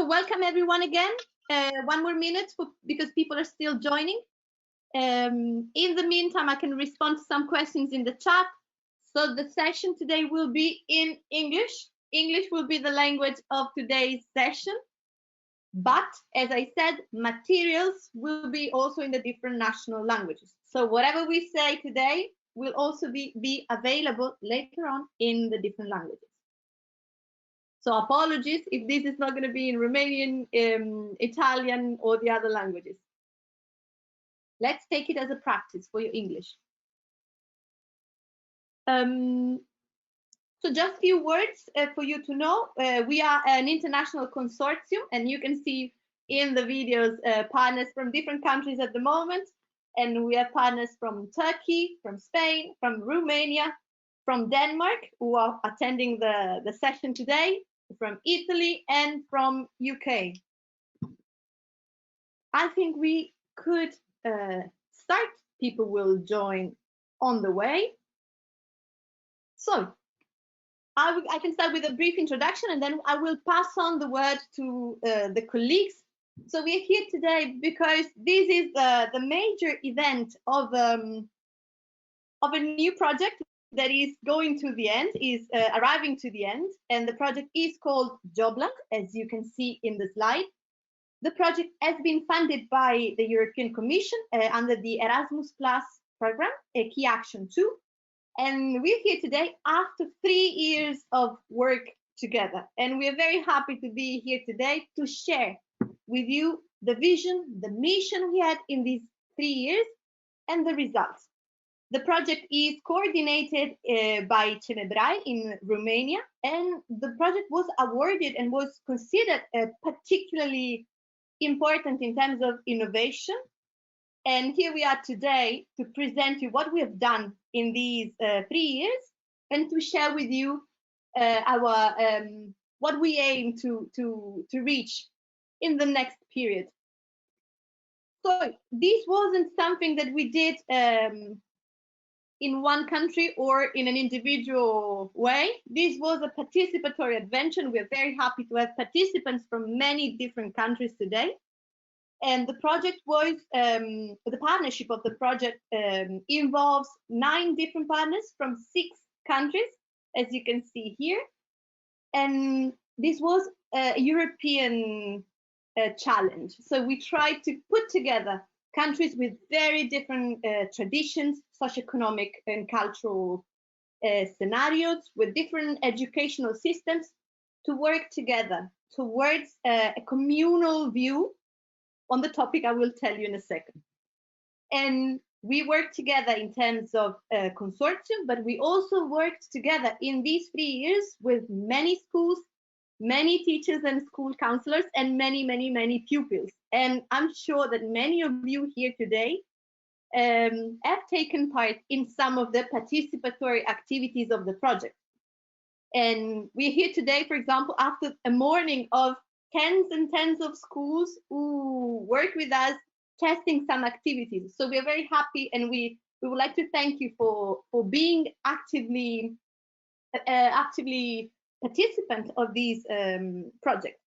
So welcome everyone again. One more minute because people are still joining. In the meantime, I can respond to some questions in the chat. So the session today will be in English. English will be the language of today's session. But as I said, materials will be also in the different national languages. So whatever we say today will also be available later on in the different languages. So apologies if this is not going to be in Romanian, Italian, or the other languages. Let's take it as a practice for your English. So just a few words for you to know. We are an international consortium, and you can see in the videos partners from different countries at the moment. And we have partners from Turkey, from Spain, from Romania, from Denmark, who are attending the session today, from Italy, and from UK. I think we could start. People will join on the way. So I can start with a brief introduction, and then I will pass on the word to the colleagues. So we're here today because this is the major event of a new project that is going to the end, is arriving to the end, and the project is called Jobland, as you can see in the slide. The project has been funded by the European Commission under the Erasmus Plus program, Key Action 2. And we're here today after 3 years of work together. And we're very happy to be here today to share with you the vision, the mission we had in these 3 years and the results. The project is coordinated by Cenebrai in Romania, and the project was awarded and was considered particularly important in terms of innovation. And here we are today to present you what we have done in these 3 years and to share with you our what we aim to reach in the next period. So this wasn't something that we did in one country or in an individual way. This was a participatory adventure. We're very happy to have participants from many different countries today. And the project was, the partnership of the project involves 9 different partners from 6 countries, as you can see here. And this was a European challenge. So we tried to put together countries with very different traditions, socioeconomic and cultural scenarios, with different educational systems, to work together towards a communal view on the topic I will tell you in a second. And we worked together in terms of consortium, but we also worked together in these 3 years with many schools, many teachers and school counselors, and many pupils. And I'm sure that many of you here today have taken part in some of the participatory activities of the project. And we're here today, for example, after a morning of tens and tens of schools who work with us testing some activities. So we're very happy, and we would like to thank you for being actively participant of these projects.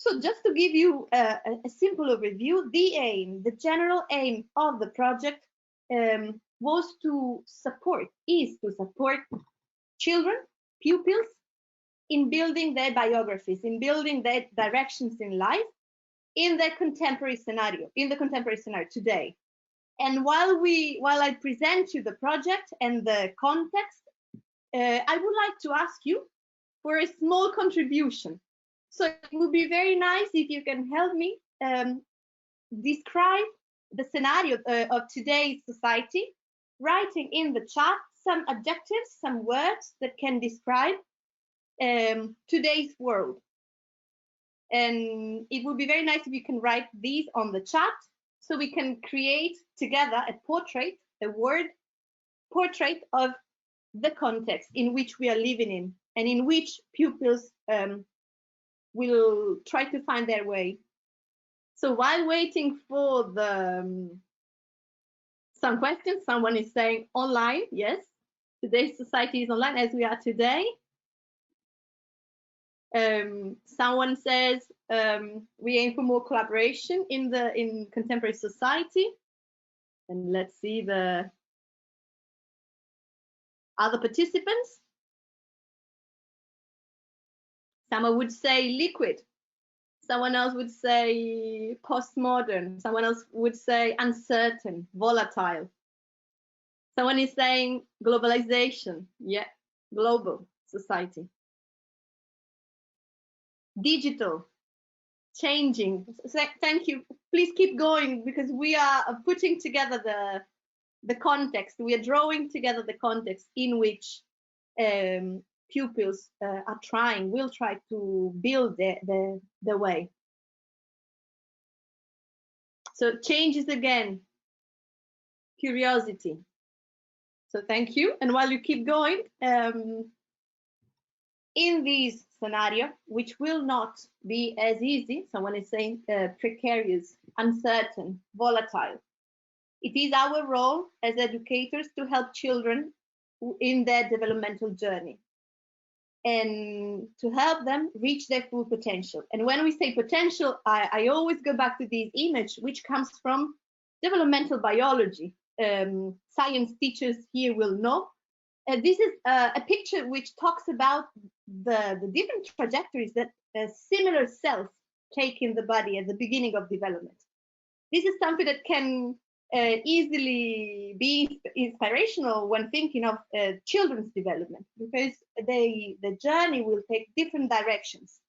So just to give you a simple overview, the general aim of the project was to support children, pupils, in building their biographies, in building their directions in life, in the contemporary scenario today. And while I present you the project and the context, I would like to ask you for a small contribution. So it would be very nice if you can help me describe the scenario of today's society, writing in the chat some adjectives, some words that can describe today's world. And it would be very nice if you can write these on the chat so we can create together a word portrait of the context in which we are living in and in which pupils will try to find their way. So while waiting for some questions, someone is saying online. Yes, today's society is online as we are today. Someone says we aim for more collaboration in contemporary society. And let's see the other participants. Someone would say liquid. Someone else would say postmodern. Someone else would say uncertain, volatile. Someone is saying globalization. Yeah, global society. Digital, changing. Thank you. Please keep going, because we are putting together the context. We are drawing together the context in which pupils will try to build the way. So changes again, curiosity. So thank you. And while you keep going, in this scenario, which will not be as easy, someone is saying precarious, uncertain, volatile. It is our role as educators to help children in their developmental journey and to help them reach their full potential. And when we say potential, I always go back to this image, which comes from developmental biology. Science teachers here will know. This is a picture which talks about the different trajectories that similar cells take in the body at the beginning of development. This is something that can easily be inspirational when thinking of children's development, because the journey will take different directions.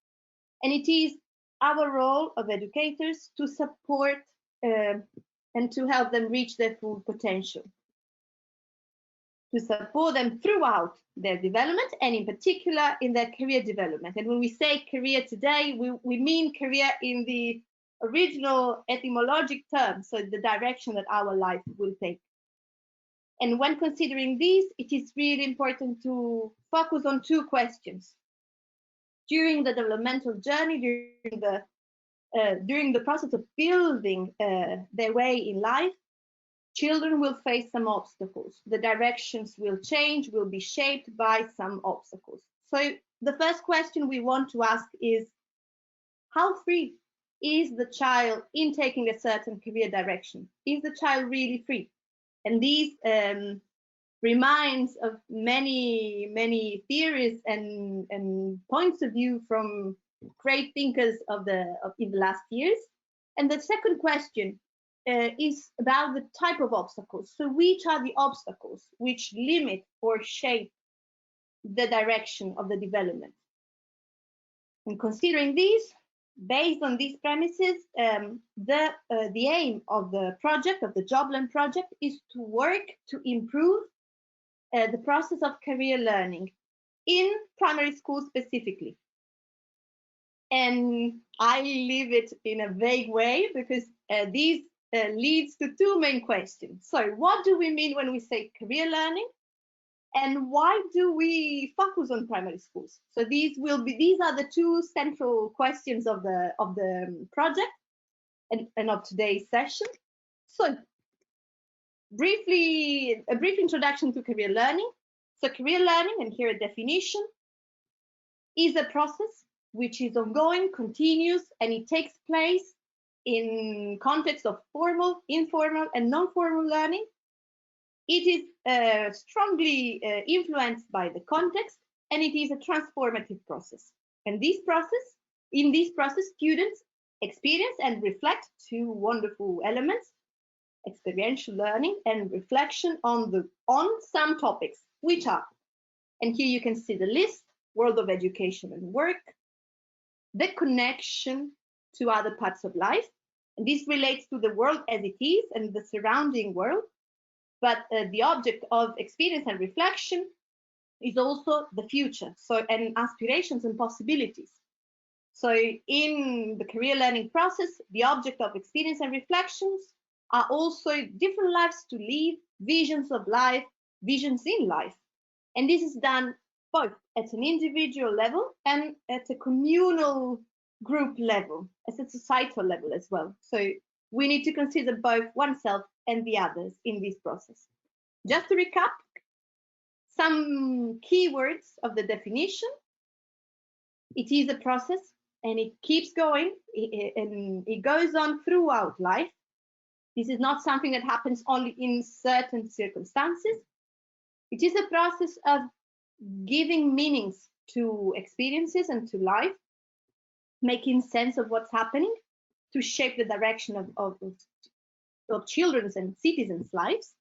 And it is our role of educators to support and to help them reach their full potential, to support them throughout their development, and in particular in their career development. And when we say career today, we mean career in the original etymologic term, so the direction that our life will take. And when considering these, it is really important to focus on two questions. During the developmental journey, during the process of building their way in life, children will face some obstacles. The directions will change, will be shaped by some obstacles. So the first question we want to ask is, how free is the child in taking a certain career direction? Is the child really free? And these reminds of many theories and points of view from great thinkers in the last years. And the second question is about the type of obstacles. So which are the obstacles which limit or shape the direction of the development? And considering these, based on these premises, the aim of the project, of the Jobland project, is to work to improve the process of career learning in primary school specifically. And I leave it in a vague way because these leads to two main questions. So what do we mean when we say career learning? And why do we focus on primary schools? So these are the two central questions of the project and of today's session. So a brief introduction to career learning. So career learning, and here a definition, is a process which is ongoing, continuous, and it takes place in context of formal, informal, and non-formal learning. It is strongly influenced by the context, and it is a transformative process. And in this process, students experience and reflect two wonderful elements: experiential learning and reflection on some topics, which are, and here you can see the list: world of education and work, the connection to other parts of life, and this relates to the world as it is and the surrounding world. But the object of experience and reflection is also the future, and aspirations and possibilities. So in the career learning process, the object of experience and reflections are also different lives to live, visions of life, visions in life. And this is done both at an individual level and at a communal group level, at a societal level as well. So we need to consider both oneself and the others in this process. Just to recap, some keywords of the definition. It is a process, and it keeps going, and it goes on throughout life. This is not something that happens only in certain circumstances. It is a process of giving meanings to experiences and to life, making sense of what's happening to shape the direction of children's and citizens' lives.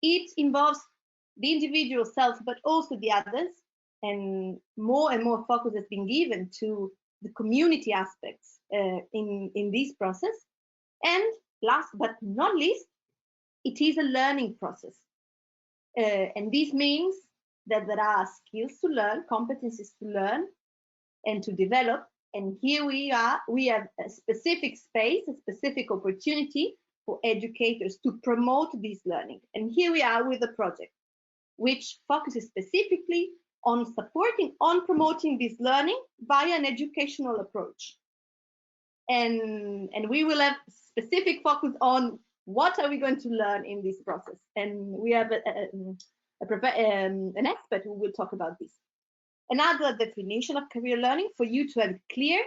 It involves the individual self, but also the others, and more focus has been given to the community aspects in this process. And last but not least, it is a learning process. And this means that there are skills to learn, competencies to learn and to develop. And here we have a specific space, a specific opportunity for educators to promote this learning. And here we are with a project which focuses specifically on supporting, on promoting this learning via an educational approach. And we will have specific focus on what are we going to learn in this process. And we have an expert who will talk about this. Another definition of career learning for you to have it clear.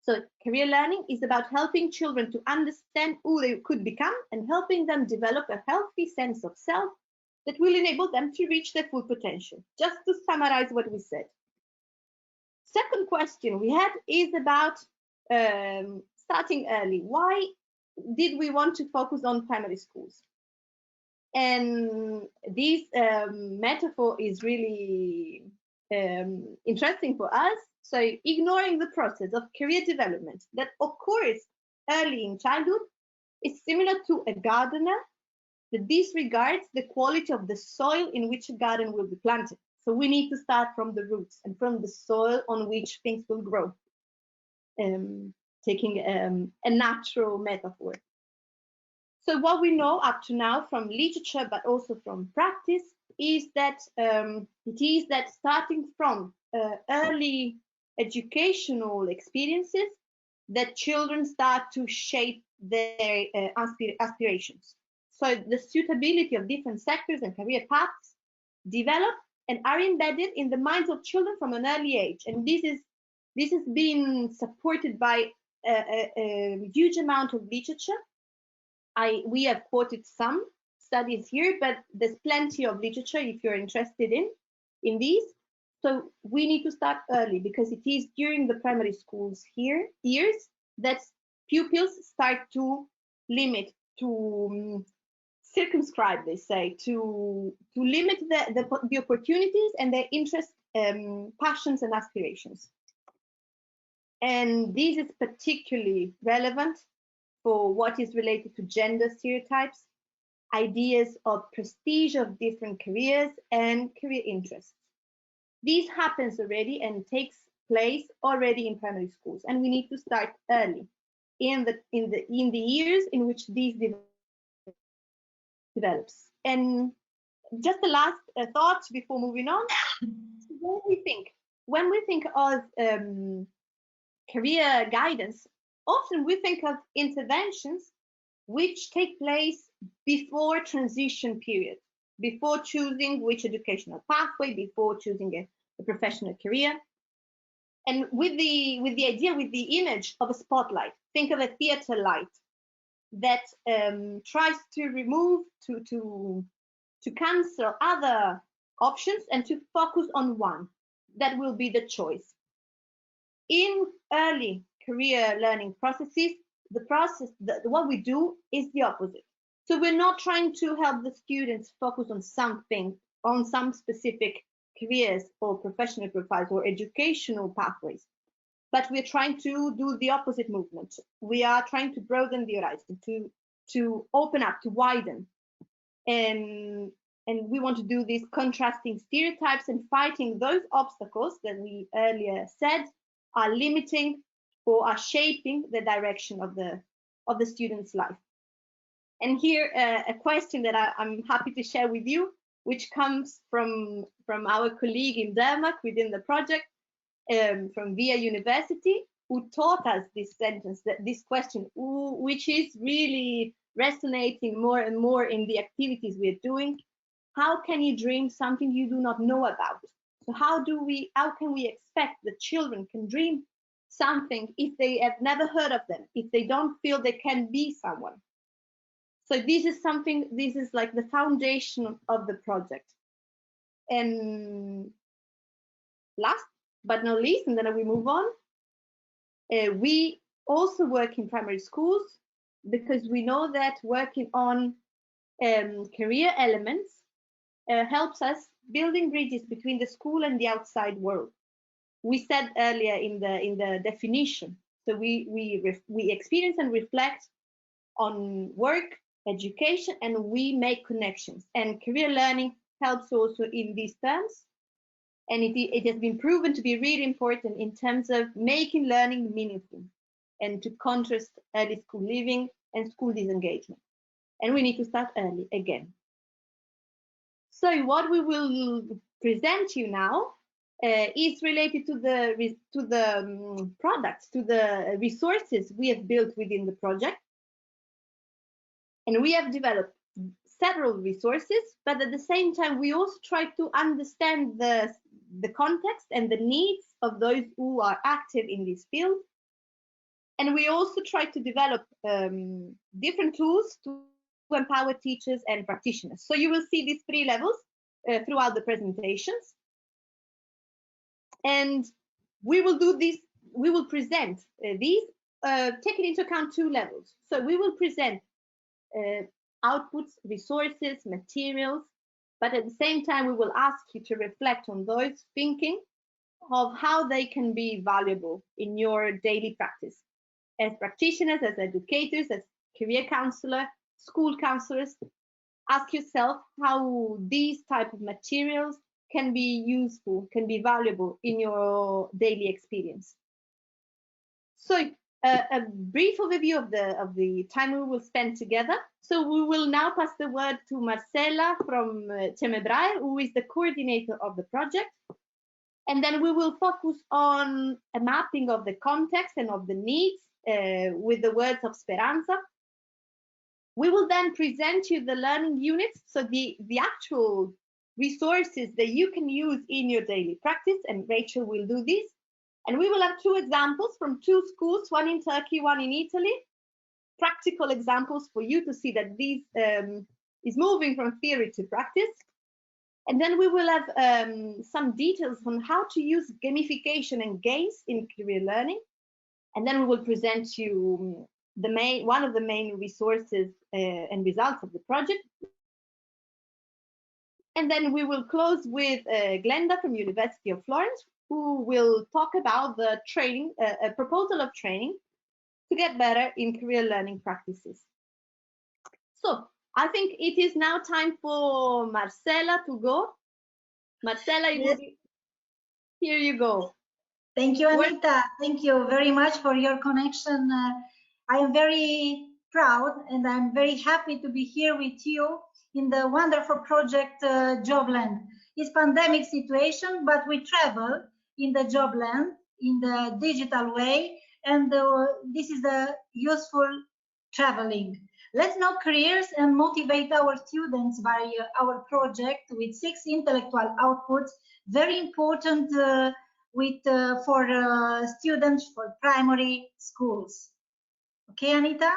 So career learning is about helping children to understand who they could become and helping them develop a healthy sense of self that will enable them to reach their full potential. Just to summarize what we said. Second question we had is about starting early. Why did we want to focus on primary schools? And this metaphor is really interesting for us. So ignoring the process of career development that occurs early in childhood is similar to a gardener that disregards the quality of the soil in which a garden will be planted. So we need to start from the roots and from the soil on which things will grow, taking a natural metaphor. So what we know up to now from literature, but also from practice, is that it is that starting from early educational experiences that children start to shape their aspirations. So the suitability of different sectors and career paths develop and are embedded in the minds of children from an early age. And this has been supported by a huge amount of literature. We have quoted some studies here, but there's plenty of literature if you're interested in these. So we need to start early because it is during the primary schools years that pupils start to limit, to circumscribe, they say, to limit the opportunities and their interests, passions and aspirations. And this is particularly relevant for what is related to gender stereotypes, ideas of prestige of different careers and career interests. This happens already and takes place already in primary schools, and we need to start early in the years in which this develops. And just the last thought before moving on, when we think of career guidance, often we think of interventions which take place before transition period, before choosing which educational pathway, before choosing a professional career. And with the idea, with the image of a spotlight, think of a theater light that tries to remove, to cancel other options and to focus on one that will be the choice. In early career learning processes, what we do is the opposite. So we're not trying to help the students focus on something, on some specific careers or professional profiles or educational pathways, but we're trying to do the opposite movement. We are trying to broaden the horizon, to open up, to widen. And we want to do this contrasting stereotypes and fighting those obstacles that we earlier said are limiting or are shaping the direction of the student's life. And here a question that I'm happy to share with you, which comes from our colleague in Denmark within the project, from VIA University, who taught us this sentence, this question, which is really resonating more and more in the activities we're doing. How can you dream something you do not know about? So how can we expect the children can dream something if they have never heard of them, if they don't feel they can be someone? So this is like the foundation of the project. And last but not least, and then we move on, we also work in primary schools because we know that working on career elements helps us building bridges between the school and the outside world. We said earlier in the definition, so we experience and reflect on work, education, and we make connections. And career learning helps also in these terms. And it has been proven to be really important in terms of making learning meaningful and to contrast early school leaving and school disengagement. And we need to start early again. So what we will present you now is related to the products, to the resources we have built within the project. And we have developed several resources, but at the same time, we also try to understand the context and the needs of those who are active in this field. And we also try to develop different tools to empower teachers and practitioners. So you will see these three levels throughout the presentations. And we will do this, we will present these, taking into account two levels. So we will present outputs, resources, materials, but at the same time, we will ask you to reflect on those, thinking of how they can be valuable in your daily practice as practitioners, as educators, as career counselor, school counselors. Ask yourself how these type of materials can be useful, can be valuable in your daily experience. So a brief overview of the time we will spend together. So we will now pass the word to Marcela from CEMEBRAE, who is the coordinator of the project. And then we will focus on a mapping of the context and of the needs with the words of Speranza. We will then present you the learning units, so the actual resources that you can use in your daily practice, and Rachel will do this. And we will have two examples from two schools, one in Turkey, one in Italy, practical examples for you to see that this is moving from theory to practice. And then we will have some details on how to use gamification and games in career learning. And then we will present you one of the main resources and results of the project. And then we will close with Glenda from University of Florence, who will talk about the training, a proposal of training to get better in career learning practices. So I think it is now time for Marcela to go. Marcela, yes. Here you go. Thank you, Anita. Thank you very much for your connection. I am very proud and I'm very happy to be here with you in the wonderful project Jobland. It's pandemic situation, but we travel in the Jobland in the digital way, and this is the useful traveling. Let's know careers and motivate our students by our project with 6 intellectual outputs, very important for students for primary schools. Okay, Anita?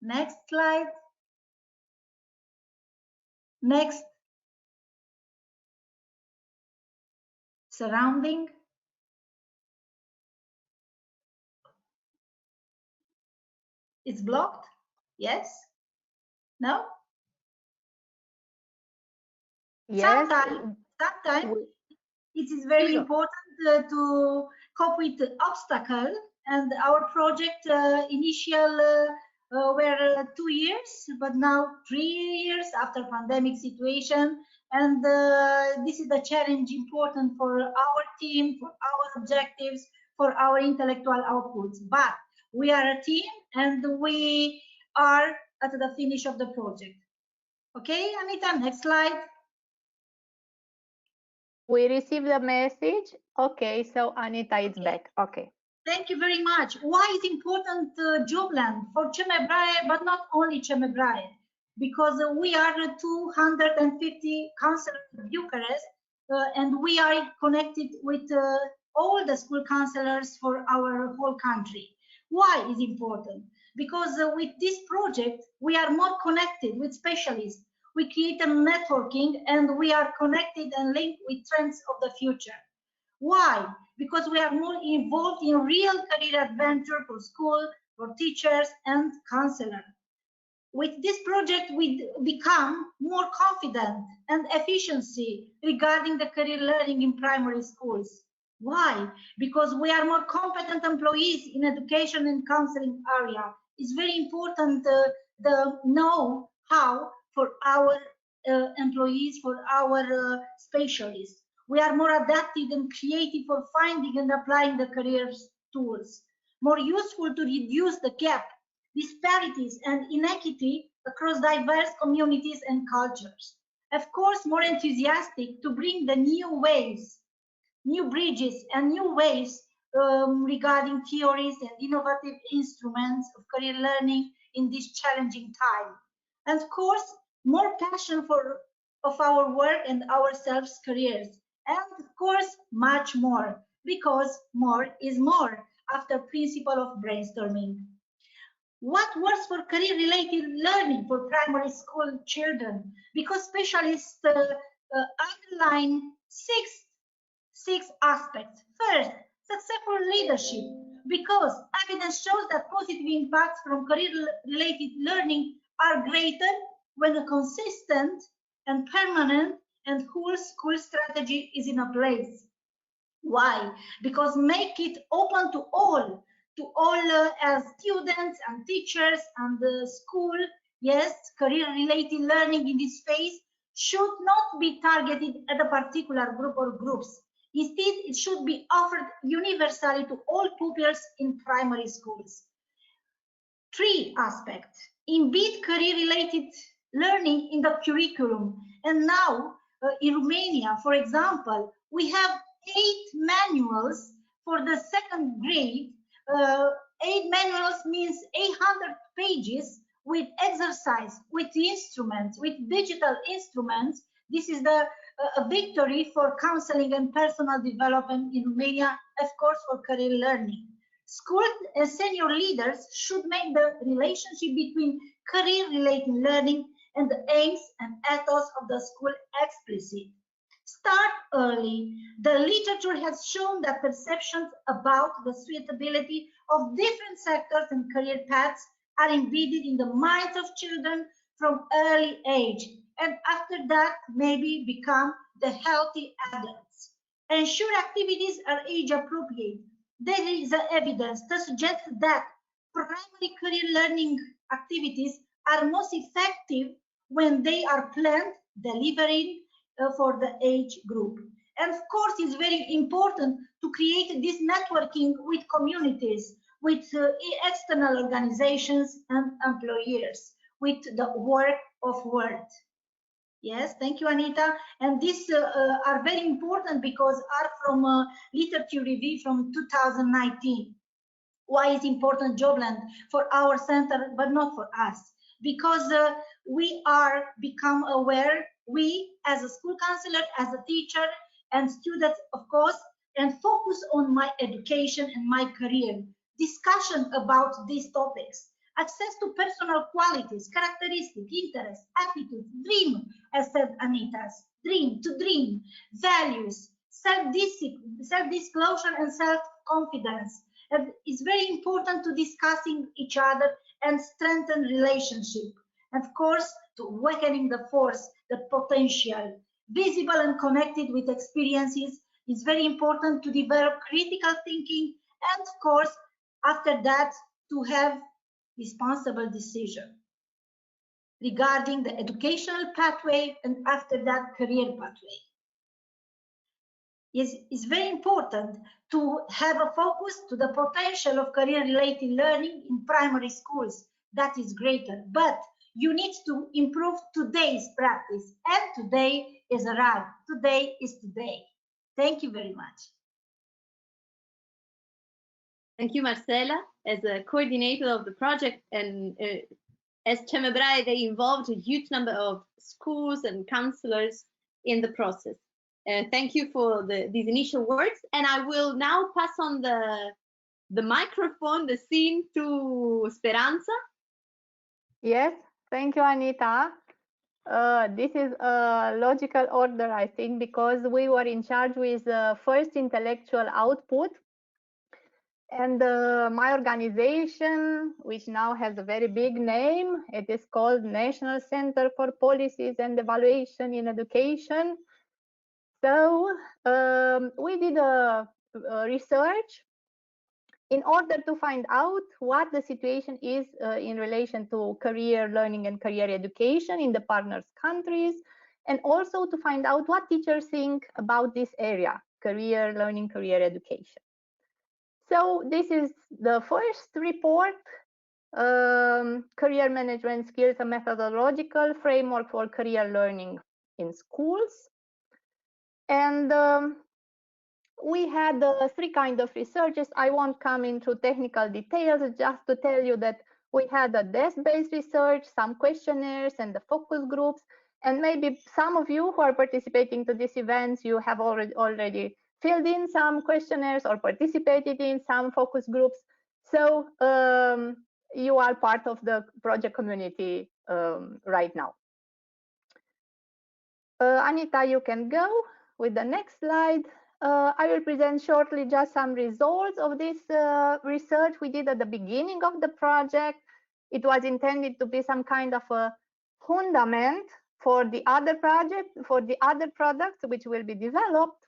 Next slide. Next. Surrounding. It's blocked? Yes? No? Yes. Sometimes it is very important to cope with obstacles, and our project initial were 2 years, but now 3 years after pandemic situation, and this is the challenge important for our team, for our objectives, for our intellectual outputs. But we are a team and we are at the finish of the project. Okay, Anita, next slide. We received a message. Okay, so Anita is back. Okay. Thank you very much. Why is important Jobland for CEMEBRAE, but not only CEMEBRAE? Because we are 250 counselors in Bucharest and we are connected with all the school counselors for our whole country. Why is important? Because with this project, we are more connected with specialists. We create a networking and we are connected and linked with trends of the future. Why? Because we are more involved in real career adventure for school, for teachers and counselors. With this project, we become more confident and efficiency regarding the career learning in primary schools. Why? Because we are more competent employees in education and counseling area. It's very important the know-how for our employees, for our specialists. We are more adapted and creative for finding and applying the career tools. More useful to reduce the gap, disparities and inequity across diverse communities and cultures. Of course, more enthusiastic to bring the new ways, new bridges and new ways regarding theories and innovative instruments of career learning in this challenging time. And of course, more passion of our work and ourselves careers. And of course, much more, because more is more after principle of brainstorming. What works for career-related learning for primary school children? Because specialists underline six aspects. First, successful leadership, because evidence shows that positive impacts from career-related learning are greater when a consistent and permanent and whole school strategy is in a place. Why? Because make it open to all as students and teachers and the school. Yes, career-related learning in this phase should not be targeted at a particular group or groups. Instead, it should be offered universally to all pupils in primary schools. 3 aspects. Embed career-related learning in the curriculum. And now, in Romania, for example, we have 8 manuals for the 2nd grade. 8 manuals means 800 pages with exercise, with instruments, with digital instruments. This is a victory for counseling and personal development in Romania, of course, for career learning. School and senior leaders should make the relationship between career-related learning and the aims and ethos of the school explicit. Start early. The literature has shown that perceptions about the suitability of different sectors and career paths are embedded in the minds of children from early age, and after that maybe become the healthy adults. Ensure activities are age appropriate. There is evidence to suggest that primary career learning activities are most effective when they are planned, delivering for the age group. And of course, it's very important to create this networking with communities, with external organizations and employers, with the work of work. Yes, thank you, Anita. And these are very important because are from a literature review from 2019. Why is important Jobland for our center, but not for us? Because we are become aware, we as a school counselor, as a teacher and students, of course, and focus on my education and my career. Discussion about these topics. Access to personal qualities, characteristics, interests, attitudes, dream, as said Anita's, dream, to dream, values, self-disclosure and self-confidence. And it's very important to discussing each other and strengthen relationship. And of course, to awakening the force, the potential, visible and connected with experiences. It's very important to develop critical thinking and of course, after that, to have responsible decision regarding the educational pathway and after that career pathway. It's very important to have a focus to the potential of career-related learning in primary schools. That is greater, but you need to improve today's practice, and today is arrived. Today is today. Thank you very much. Thank you, Marcela. As a coordinator of the project and as Cemebrae, they involved a huge number of schools and counselors in the process. Thank you for these initial words, and I will now pass on the microphone, the scene to Speranza. Yes, thank you, Anita. This is a logical order, I think, because we were in charge with the first intellectual output. And my organization, which now has a very big name, it is called National Center for Policies and Evaluation in Education. So we did a research in order to find out what the situation is in relation to career learning and career education in the partners countries, and also to find out what teachers think about this area, career learning, career education. So this is the first report, Career Management Skills, a Methodological Framework for Career Learning in Schools. And we had three kinds of researches. I won't come into technical details, just to tell you that we had a desk-based research, some questionnaires, and the focus groups. And maybe some of you who are participating to these events, you have already filled in some questionnaires or participated in some focus groups. So you are part of the project community right now. Anita, you can go with the next slide. I will present shortly just some results of this research we did at the beginning of the project. It was intended to be some kind of a fundament for the other project, for the other products which will be developed.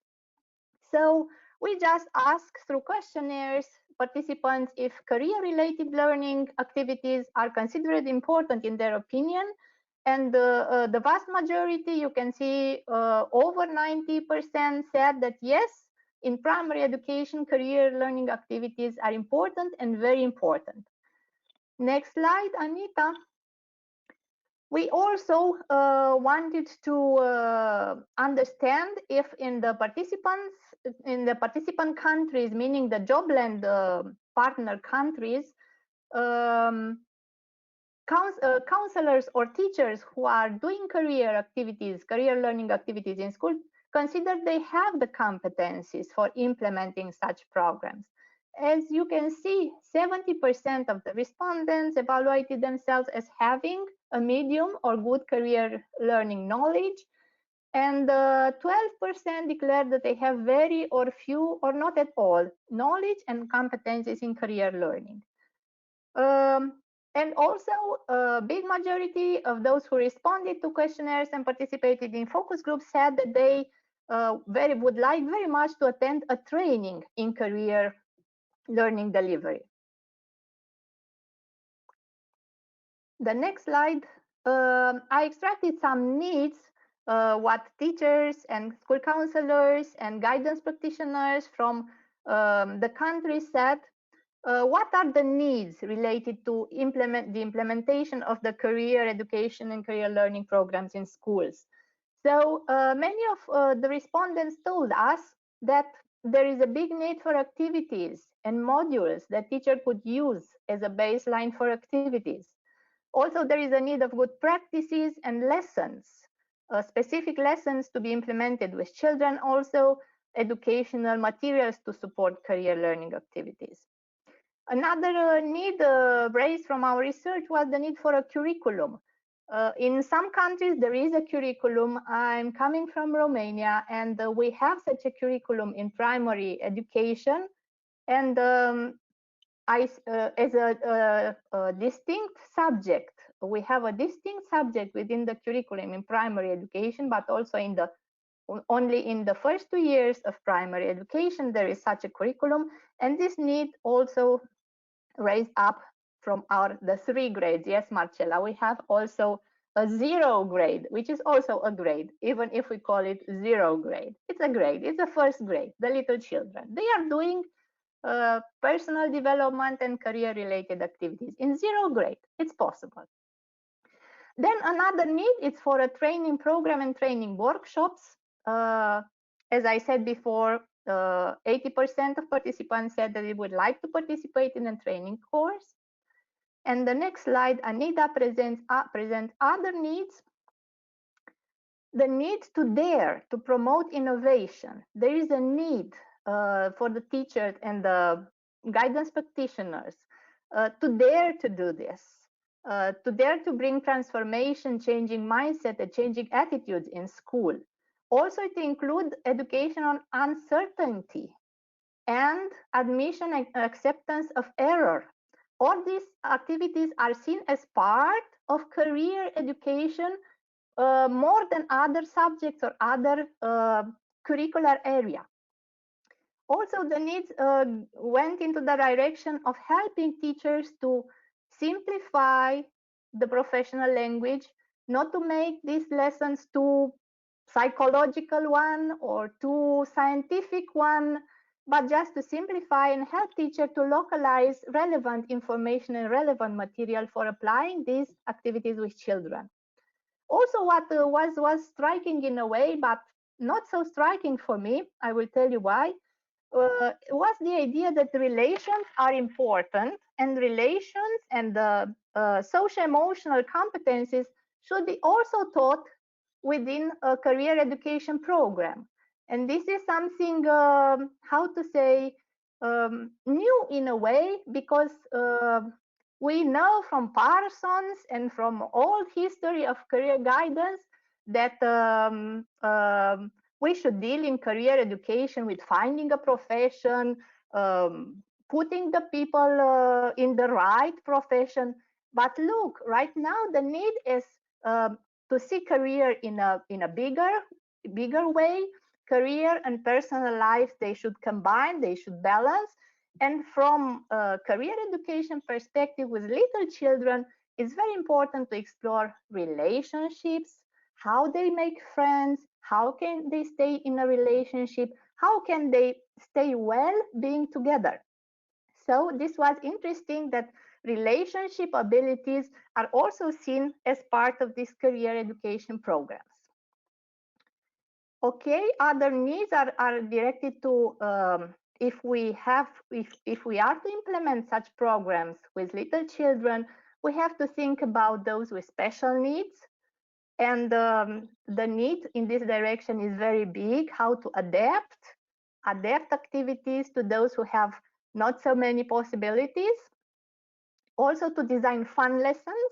So we just ask through questionnaires participants if career-related learning activities are considered important in their opinion. And the vast majority, you can see over 90% said that yes, in primary education, career learning activities are important and very important. Next slide, Anita. We also wanted to understand if in the participant countries, meaning the Jobland partner countries, counselors or teachers who are doing career learning activities in school, consider they have the competencies for implementing such programs. As you can see, 70% of the respondents evaluated themselves as having a medium or good career learning knowledge, and 12% declared that they have very or few or not at all knowledge and competencies in career learning. And also, a big majority of those who responded to questionnaires and participated in focus groups said that they would like very much to attend a training in career learning delivery. The next slide, I extracted some needs, what teachers and school counselors and guidance practitioners from the countries said. What are the needs related to the implementation of the career education and career learning programs in schools? So many of the respondents told us that there is a big need for activities and modules that teacher could use as a baseline for activities. Also, there is a need of good practices and lessons, specific lessons to be implemented with children, also educational materials to support career learning activities. Another need raised from our research was the need for a curriculum. In some countries, there is a curriculum. I'm coming from Romania, and we have such a curriculum in primary education. And as a distinct subject, we have a distinct subject within the curriculum in primary education, but also only in the first 2 years of primary education, there is such a curriculum. And this need also raised up from the 3 grades. Yes, Marcella, we have also a 0 grade, which is also a grade, even if we call it 0 grade. It's a grade, it's a first grade, the little children. They are doing personal development and career-related activities in 0 grade. It's possible. Then another need is for a training program and training workshops. As I said before, 80% of participants said that they would like to participate in a training course. And the next slide, Anita presents other needs. the need to dare to promote innovation. There is a need for the teachers and the guidance practitioners to dare to do this, to dare to bring transformation, changing mindset, and changing attitudes in school. Also, to include education on uncertainty and admission and acceptance of error. All these activities are seen as part of career education more than other subjects or other curricular area. Also, the needs went into the direction of helping teachers to simplify the professional language, not to make these lessons too psychological one or too scientific one, but just to simplify and help teachers to localize relevant information and relevant material for applying these activities with children. Also, what was striking in a way, but not so striking for me, I will tell you why, was the idea that relations are important, and relations and the social-emotional competencies should be also taught within a career education program. And this is something, how to say, new in a way, because we know from Parsons and from old history of career guidance that we should deal in career education with finding a profession, putting the people in the right profession. But look, right now the need is to see career in a bigger way. Career and personal life, they should combine, they should balance. And from a career education perspective with little children, it's very important to explore relationships, how they make friends, how can they stay in a relationship, how can they stay well being together. So this was interesting that relationship abilities are also seen as part of these career education programs. Okay, other needs are directed to if we are to implement such programs with little children, we have to think about those with special needs. And the need in this direction is very big, how to adapt activities to those who have not so many possibilities. Also to design fun lessons.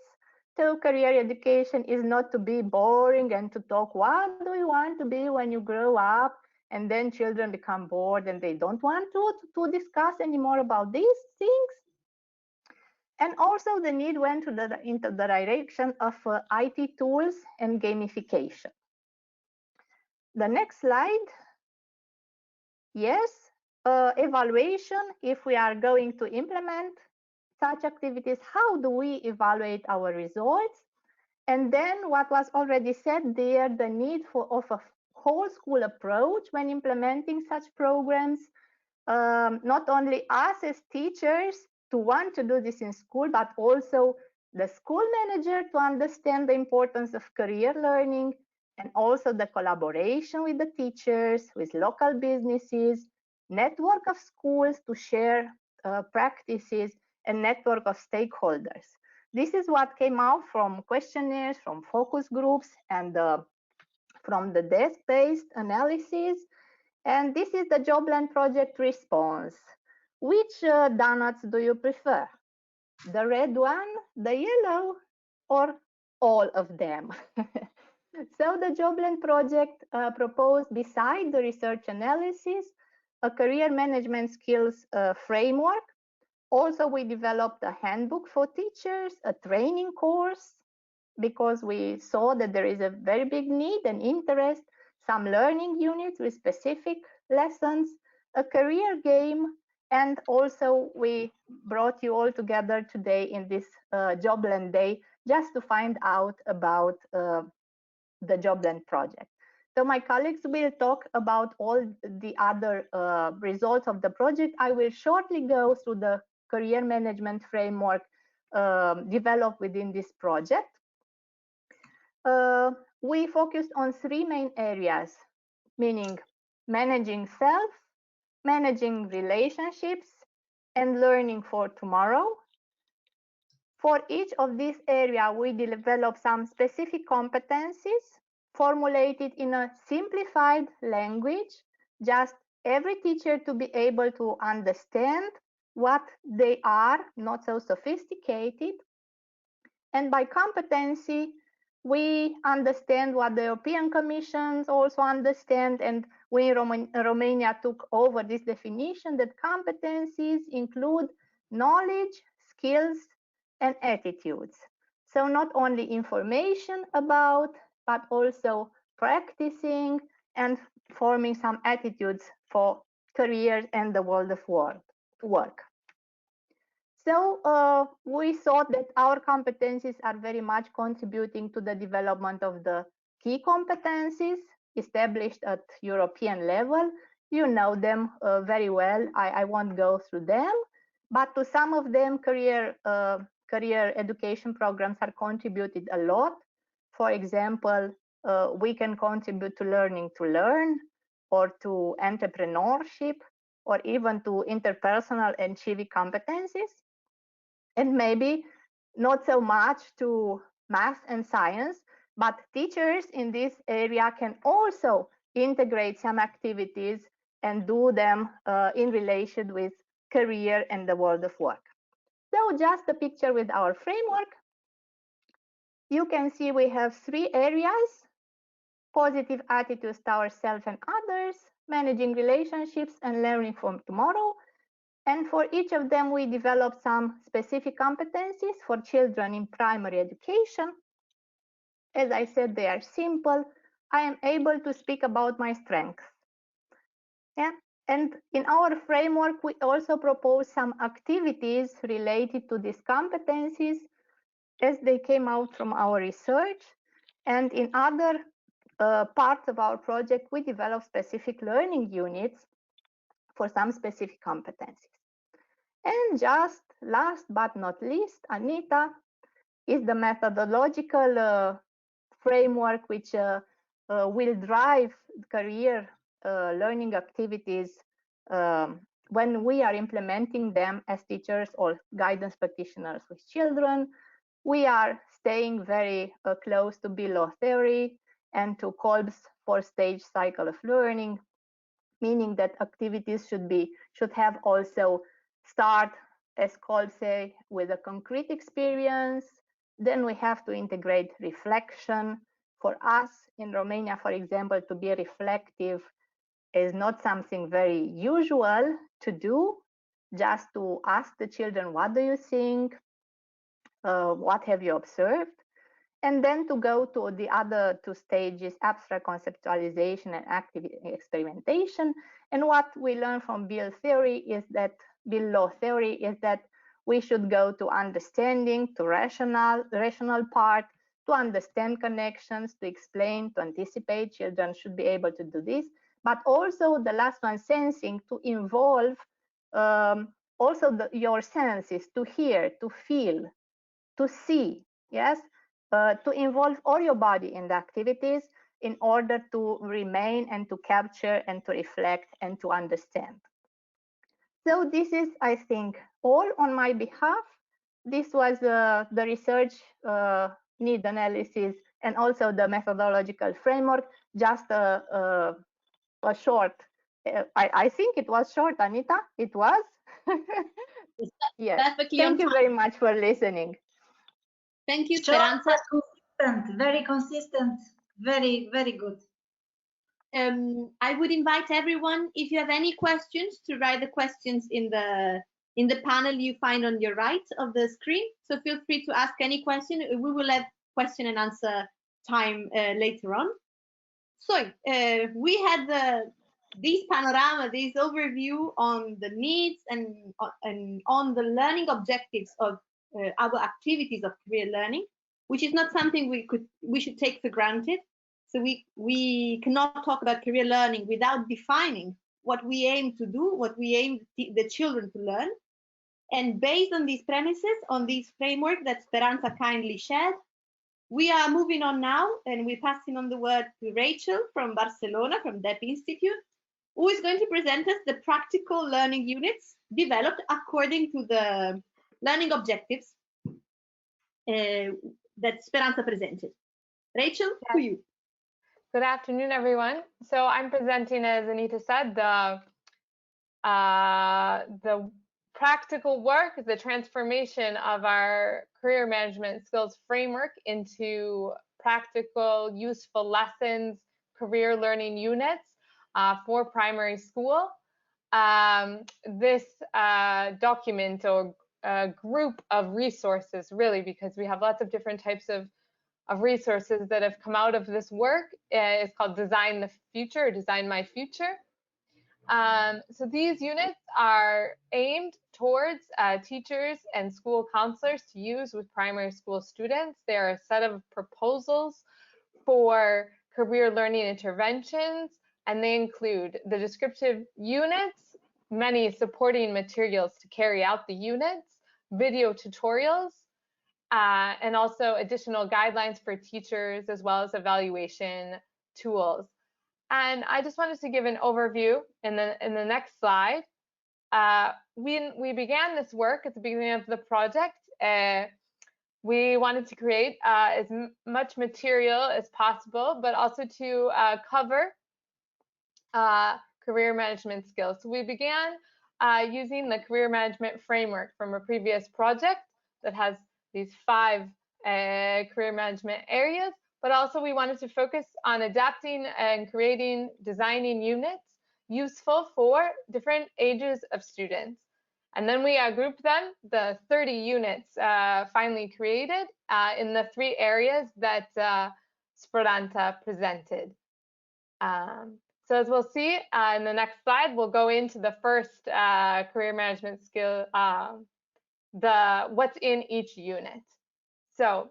So career education is not to be boring and to talk, what do you want to be when you grow up? And then children become bored and they don't want to discuss anymore about these things. And also the need went into the direction of IT tools and gamification. The next slide. Yes, evaluation. If we are going to implement such activities, how do we evaluate our results? And then what was already said there, the need of a whole school approach when implementing such programs. Not only us as teachers to want to do this in school, but also the school manager to understand the importance of career learning, and also the collaboration with the teachers, with local businesses, network of schools to share practices, and network of stakeholders. This is what came out from questionnaires, from focus groups, and from the desk-based analysis. And this is the Jobland project response. Which donuts do you prefer? The red one, the yellow, or all of them? So the Jobland project proposed, beside the research analysis, a career management skills framework. Also, we developed a handbook for teachers, a training course, because we saw that there is a very big need and interest, some learning units with specific lessons, a career game, and also we brought you all together today in this Jobland Day just to find out about the Jobland project. So my colleagues will talk about all the other results of the project. I will shortly go through the career management framework developed within this project. We focused on three main areas, meaning managing self, managing relationships, and learning for tomorrow. For each of these areas, we developed some specific competencies. formulated in a simplified language, just every teacher to be able to understand what they are, not so sophisticated. And by competency, we understand what the European Commission also understand, and we in Romania took over this definition that competencies include knowledge, skills, and attitudes. So not only information about, but also practicing and forming some attitudes for careers and the world of work. So we thought that our competencies are very much contributing to the development of the key competencies established at European level. You know them very well. I won't go through them, but to some of them, career education programs are contributed a lot. For example, we can contribute to learning to learn, or to entrepreneurship, or even to interpersonal and civic competencies. And maybe not so much to math and science, but teachers in this area can also integrate some activities and do them in relation with career and the world of work. So just a picture with our framework. You can see we have 3 areas: positive attitudes to ourselves and others, managing relationships, and learning from tomorrow. And for each of them, we developed some specific competencies for children in primary education. As I said, they are simple. I am able to speak about my strengths. Yeah? And in our framework, we also propose some activities related to these competencies as they came out from our research. And in other parts of our project, we developed specific learning units for some specific competencies. And just last but not least, Anita, is the methodological framework which will drive career learning activities when we are implementing them as teachers or guidance practitioners with children. We are staying very close to Bill theory and to Kolb's 4-stage cycle of learning, meaning that activities should have also start, as Kolb say, with a concrete experience. Then we have to integrate reflection. For us in Romania, for example, to be reflective is not something very usual to do, just to ask the children, what do you think? What have you observed? And then to go to the other 2 stages, abstract conceptualization and active experimentation. And what we learn from Bill law theory is that we should go to understanding, to rational part, to understand connections, to explain, to anticipate. Children should be able to do this. But also the last one, sensing, to involve also your senses, to hear, to feel, to see, yes? To involve all your body in the activities in order to remain and to capture and to reflect and to understand. So this is, I think, all on my behalf. This was the research need analysis and also the methodological framework, just a short, I think it was short, Anita, it was? Yes, thank you very much for listening. Thank you, Speranța. Consistent, very consistent, very, very good. I would invite everyone, if you have any questions, to write the questions in the panel you find on your right of the screen. So feel free to ask any question. We will have question and answer time later on. So we had this panorama, this overview on the needs and on the learning objectives of our activities of career learning, which is not something we should take for granted. So we cannot talk about career learning without defining what we aim to do, what we aim the children to learn. And based on these premises, on this framework that Speranța kindly shared, we are moving on now, and we're passing on the word to Rachel from Barcelona, from DEP Institute, who is going to present us the practical learning units developed according to the learning objectives that Speranța presented. Rachel, to you. Good afternoon, everyone. So I'm presenting, as Anita said, the practical work, the transformation of our career management skills framework into practical, useful lessons, career learning units for primary school. This document or group of resources, really, because we have lots of different types of resources that have come out of this work, is called Design the Future, or Design My Future. So these units are aimed towards teachers and school counselors to use with primary school students. They are a set of proposals for career learning interventions, and they include the descriptive units, many supporting materials to carry out the units, video tutorials, and also additional guidelines for teachers, as well as evaluation tools. And I just wanted to give an overview in the next slide. When we began this work at the beginning of the project, we wanted to create as much material as possible, but also to cover career management skills. So we began using the career management framework from a previous project that has these 5 career management areas, but also we wanted to focus on adapting and creating, designing units useful for different ages of students. And then we grouped them, the 30 units finally created, in the 3 areas that Sporanta presented. So as we'll see in the next slide, we'll go into the first career management skill, what's in each unit. So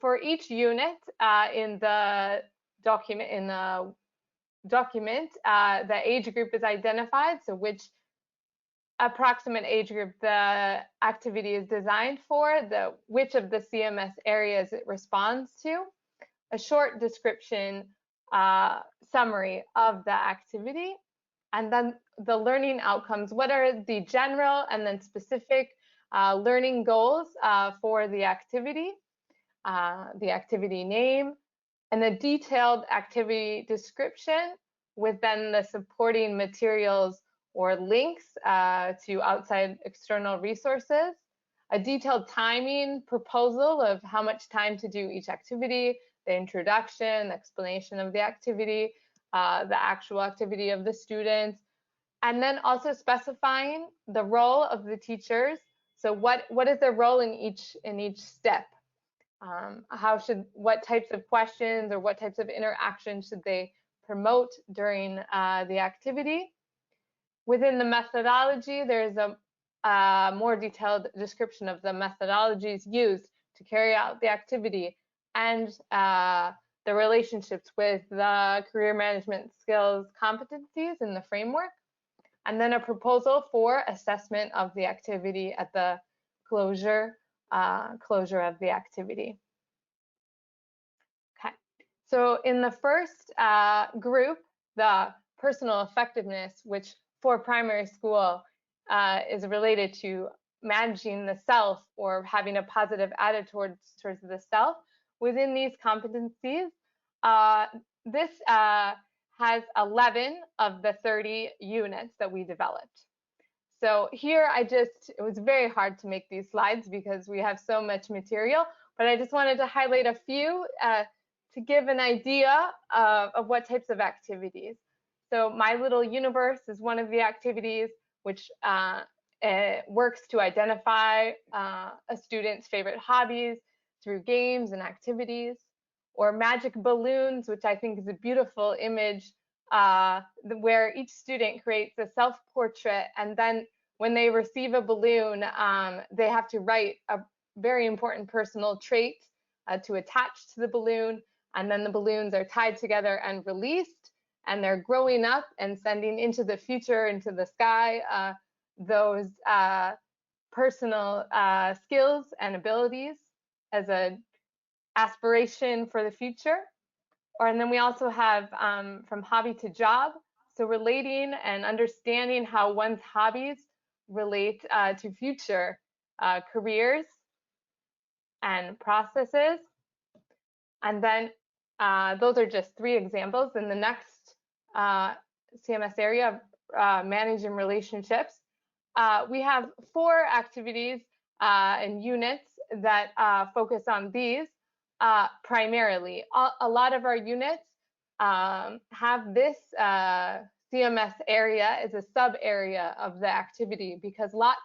for each unit in the document, the age group is identified, so which approximate age group the activity is designed for, which of the CMS areas it responds to, a short description, summary of the activity, and then the learning outcomes. What are the general and then specific learning goals for the activity name, and the detailed activity description with then the supporting materials or links to outside external resources, a detailed timing proposal of how much time to do each activity, the introduction, explanation of the activity, the actual activity of the students, and then also specifying the role of the teachers. So what is their role in each step? What types of questions or what types of interactions should they promote during the activity? Within the methodology, there's a more detailed description of the methodologies used to carry out the activity and the relationships with the career management skills competencies in the framework, and then a proposal for assessment of the activity at the closure of the activity. Okay, so in the first group, the personal effectiveness, which for primary school is related to managing the self or having a positive attitude towards the self. Within these competencies, this has 11 of the 30 units that we developed. So here it was very hard to make these slides because we have so much material, but I just wanted to highlight a few to give an idea of what types of activities. So My Little Universe is one of the activities which works to identify a student's favorite hobbies through games and activities, or Magic Balloons, which I think is a beautiful image where each student creates a self-portrait, and then when they receive a balloon, they have to write a very important personal trait to attach to the balloon, and then the balloons are tied together and released, and they're growing up and sending into the future, into the sky, those personal skills and abilities as an aspiration for the future. And then we also have From Hobby to Job, so relating and understanding how one's hobbies relate to future careers and processes. And then those are just 3 examples. In the next CMS area, managing relationships, we have 4 activities and units that focus on these primarily. A lot of our units have this CMS area as a sub area of the activity, because lots,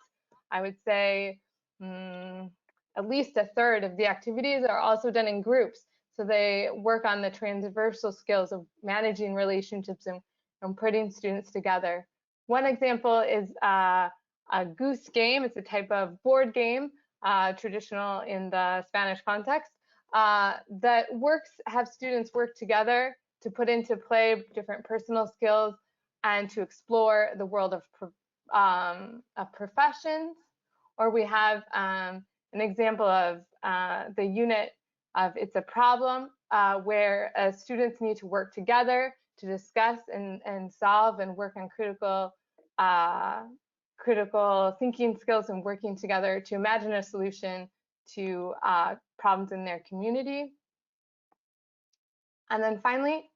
I would say, at least a third of the activities are also done in groups. So they work on the transversal skills of managing relationships and putting students together. One example is a goose game. It's a type of board game, traditional in the Spanish context, that have students work together to put into play different personal skills and to explore the world of professions. Or we have an example of the unit of It's a Problem, where students need to work together to discuss and solve and work on critical thinking skills and working together to imagine a solution to problems in their community. And then finally,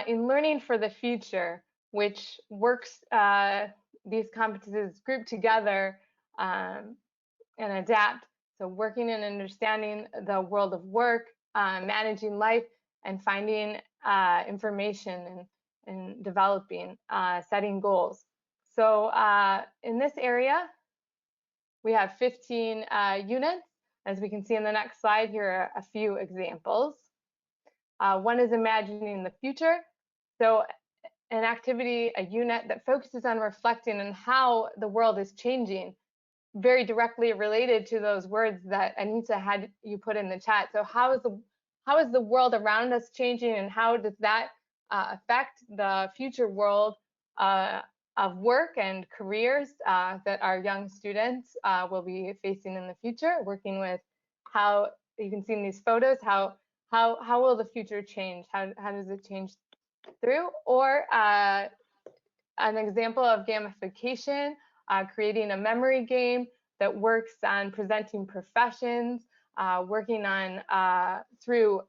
in Learning for the Future, which works these competencies grouped together and adapt. So working and understanding the world of work, managing life, and finding information and developing, setting goals. So in this area, we have 15 units. As we can see in the next slide, here are a few examples. One is Imagining the Future. So an activity, a unit that focuses on reflecting on how the world is changing, very directly related to those words that Anita had you put in the chat. So how is the world around us changing, and how does that affect the future world of work and careers that our young students will be facing in the future, working with how you can see in these photos, how will the future change? How does it change through? Or an example of gamification, creating a memory game that works on presenting professions, working on through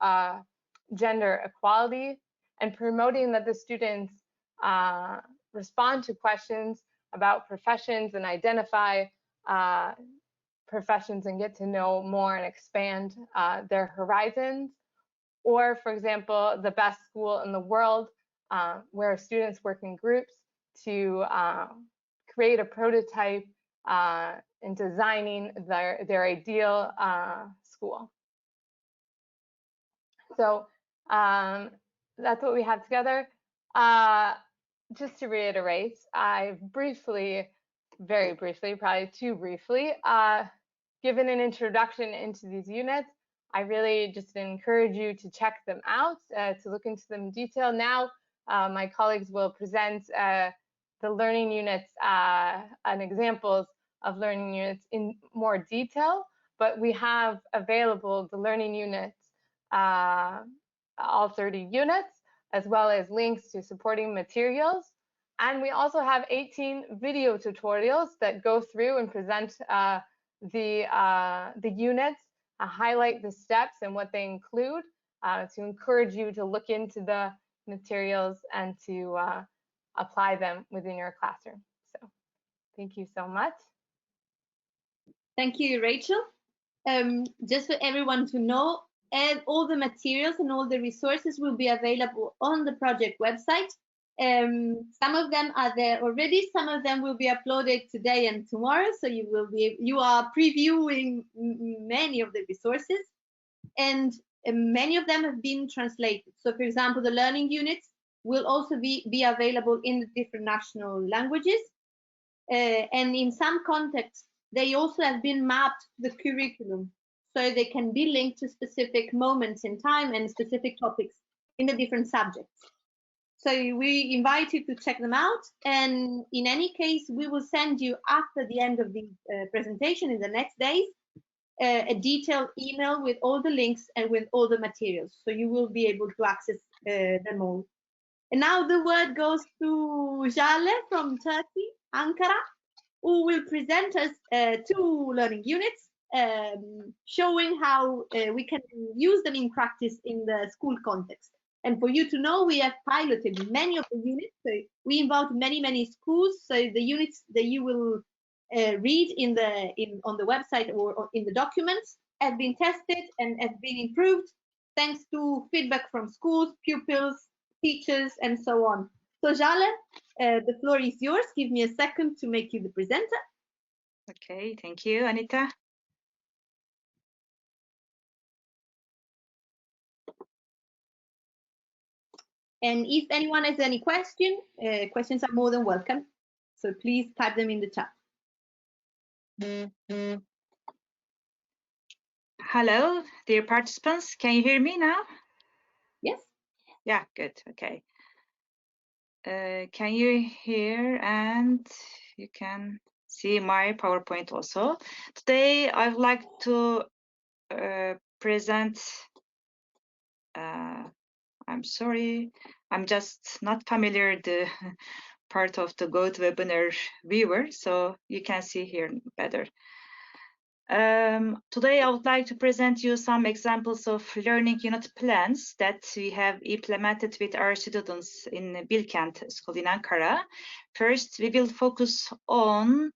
gender equality, and promoting that the students respond to questions about professions and identify professions and get to know more and expand their horizons. Or, for example, the best school in the world, where students work in groups to create a prototype in designing their ideal school. So that's what we have together. Just to reiterate, I've briefly, very briefly, probably too briefly, given an introduction into these units. I really just encourage you to check them out, to look into them in detail. Now, my colleagues will present the learning units and examples of learning units in more detail, but we have available the learning units, all 30 units, as well as links to supporting materials. And we also have 18 video tutorials that go through and present the units, highlight the steps and what they include, to encourage you to look into the materials and to apply them within your classroom. So thank you so much. Thank you, Rachel. Just for everyone to know, and all the materials and all the resources will be available on the project website. Some of them are there already, some of them will be uploaded today and tomorrow, so you are previewing many of the resources, and many of them have been translated. So for example, the learning units will also be available in the different national languages, and in some contexts they also have been mapped to the curriculum, so they can be linked to specific moments in time and specific topics in the different subjects. So we invite you to check them out, and in any case, we will send you after the end of the presentation in the next days a detailed email with all the links and with all the materials, so you will be able to access them all. And now the word goes to Jale from Turkey, Ankara, who will present us 2 learning units. showing how we can use them in practice in the school context. And for you to know, we have piloted many of the units. So we involved many schools. So the units that you will read on the website or in the documents have been tested and have been improved thanks to feedback from schools, pupils, teachers, and so on. So Jale, the floor is yours. Give me a second to make you the presenter. Okay, thank you, Anita. And if anyone has any questions are more than welcome. So please type them in the chat. Hello, dear participants. Can you hear me now? Yes. Yeah, good. Okay. Can you hear and you can see my PowerPoint also. Today, I would like to present. I'm sorry, I'm just not familiar the part of the GoToWebinar viewer, so you can see here better. Today, I would like to present you some examples of learning unit plans that we have implemented with our students in Bilkent School in Ankara. First, we will focus on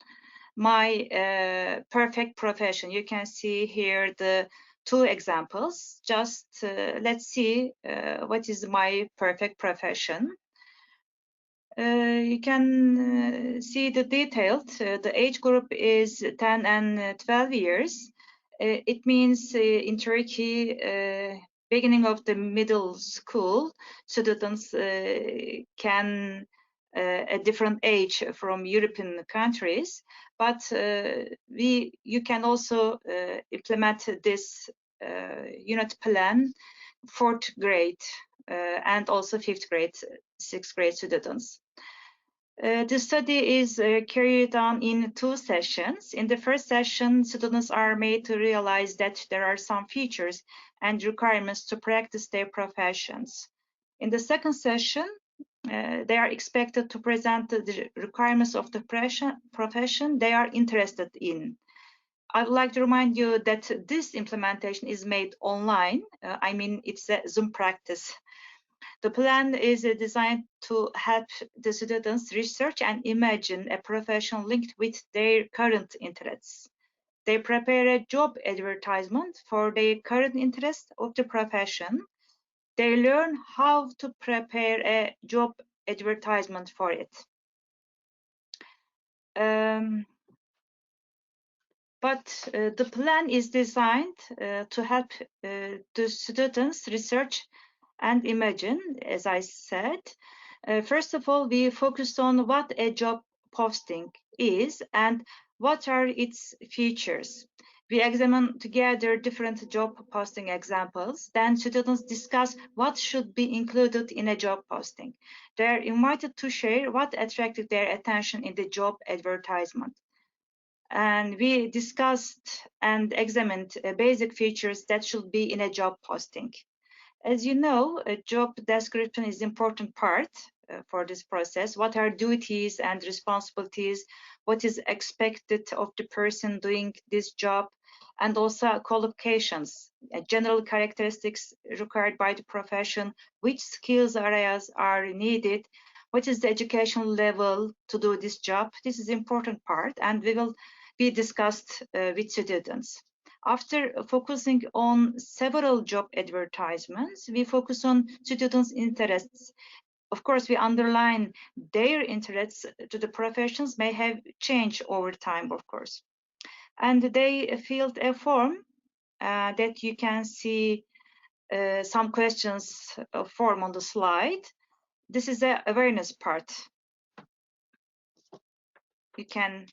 my perfect profession. You can see here the two examples. Just let's see what is my perfect profession. You can see the detailed. The age group is 10 and 12 years. It means in Turkey, beginning of the middle school, students can a different age from European countries, but you can also implement this unit plan 4th grade and also 5th grade, 6th grade students. The study is carried on in 2 sessions. In the first session, students are made to realize that there are some features and requirements to practice their professions. In the second session, they are expected to present the requirements of the profession they are interested in. I would like to remind you that this implementation is made online. I mean, it's a Zoom practice. The plan is designed to help the students research and imagine a profession linked with their current interests. They prepare a job advertisement for their current interest of the profession. They learn how to prepare a job advertisement for it. But the plan is designed to help the students research and imagine, as I said. First of all, we focused on what a job posting is and what are its features. We examine together different job posting examples. Then students discuss what should be included in a job posting. They are invited to share what attracted their attention in the job advertisement. And we discussed and examined basic features that should be in a job posting. As you know, a job description is an important part for this process. What are duties and responsibilities? What is expected of the person doing this job? And also qualifications, general characteristics required by the profession, which skills areas are needed, what is the education level to do this job? This is an important part and we will be discussed with students. After focusing on several job advertisements, we focus on students' interests. Of course, we underline their interests to the professions may have changed over time, of course. And they filled a form that you can see some questions form on the slide. This is the awareness part. You can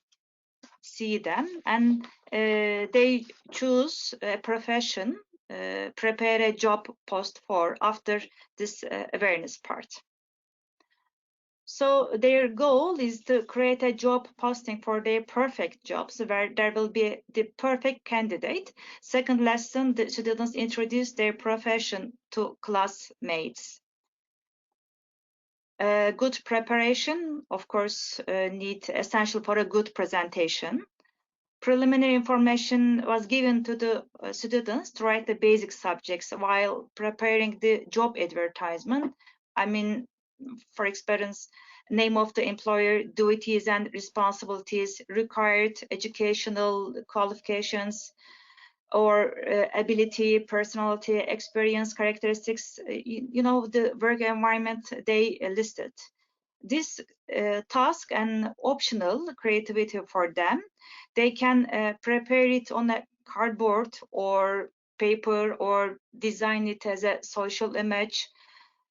see them and they choose a profession, prepare a job post for after this awareness part. So their goal is to create a job posting for their perfect jobs where there will be the perfect candidate. Second lesson, the students introduce their profession to classmates. Good preparation, of course, essential for a good presentation. Preliminary information was given to the students to write the basic subjects while preparing the job advertisement. I mean, for experience, name of the employer, duties and responsibilities, required educational qualifications, or ability, personality, experience, characteristics, you know, the work environment they listed. This task and optional creativity for them. They can prepare it on a cardboard or paper, or design it as a social image,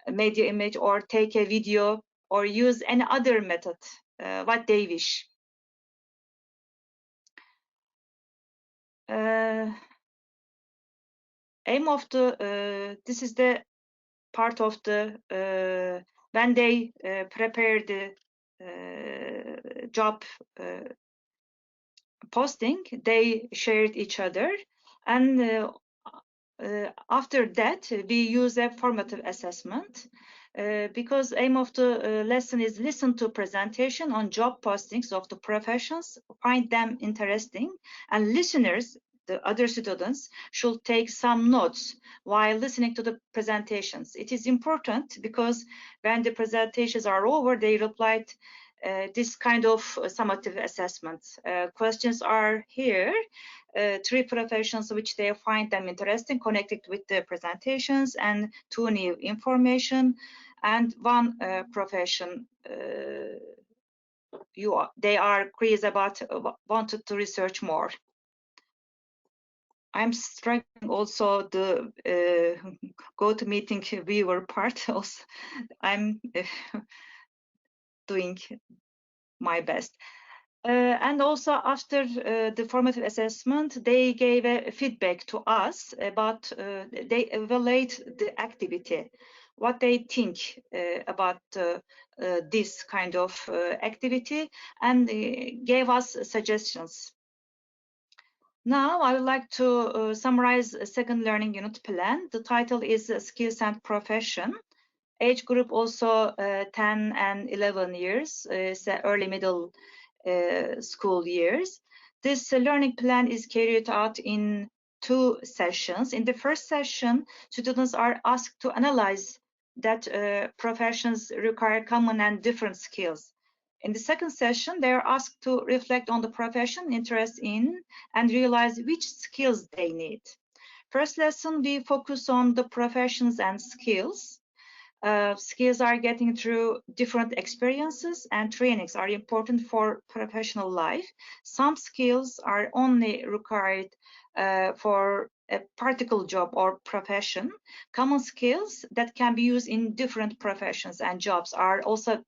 a media image, or take a video, or use any other method, what they wish. Aim of the, this is the part of the, when they prepare the job posting, they shared each other, and after that we use a formative assessment, because aim of the lesson is listen to presentation on job postings of the professions, find them interesting, and listeners, the other students, should take some notes while listening to the presentations. It is important because when the presentations are over, they replied this kind of summative assessments. Questions are here, 3 professions which they find them interesting, connected with the presentations, and 2 new information, and 1 profession they are curious about, wanted to research more. I'm struggling also the GoToMeeting viewer part. Also, I'm doing my best. And also after the formative assessment, they gave a feedback to us about, they evaluate the activity, what they think about this kind of activity, and gave us suggestions. Now I would like to summarize a second learning unit plan. The title is Skills and Profession. Age group also 10 and 11 years, early middle school years. This learning plan is carried out in 2 sessions. In the first session, students are asked to analyze that professions require common and different skills. In the second session, they are asked to reflect on the profession interest in and realize which skills they need. First lesson, we focus on the professions and skills. Skills are getting through different experiences, and trainings are important for professional life. Some skills are only required for a particular job or profession. Common skills that can be used in different professions and jobs are also,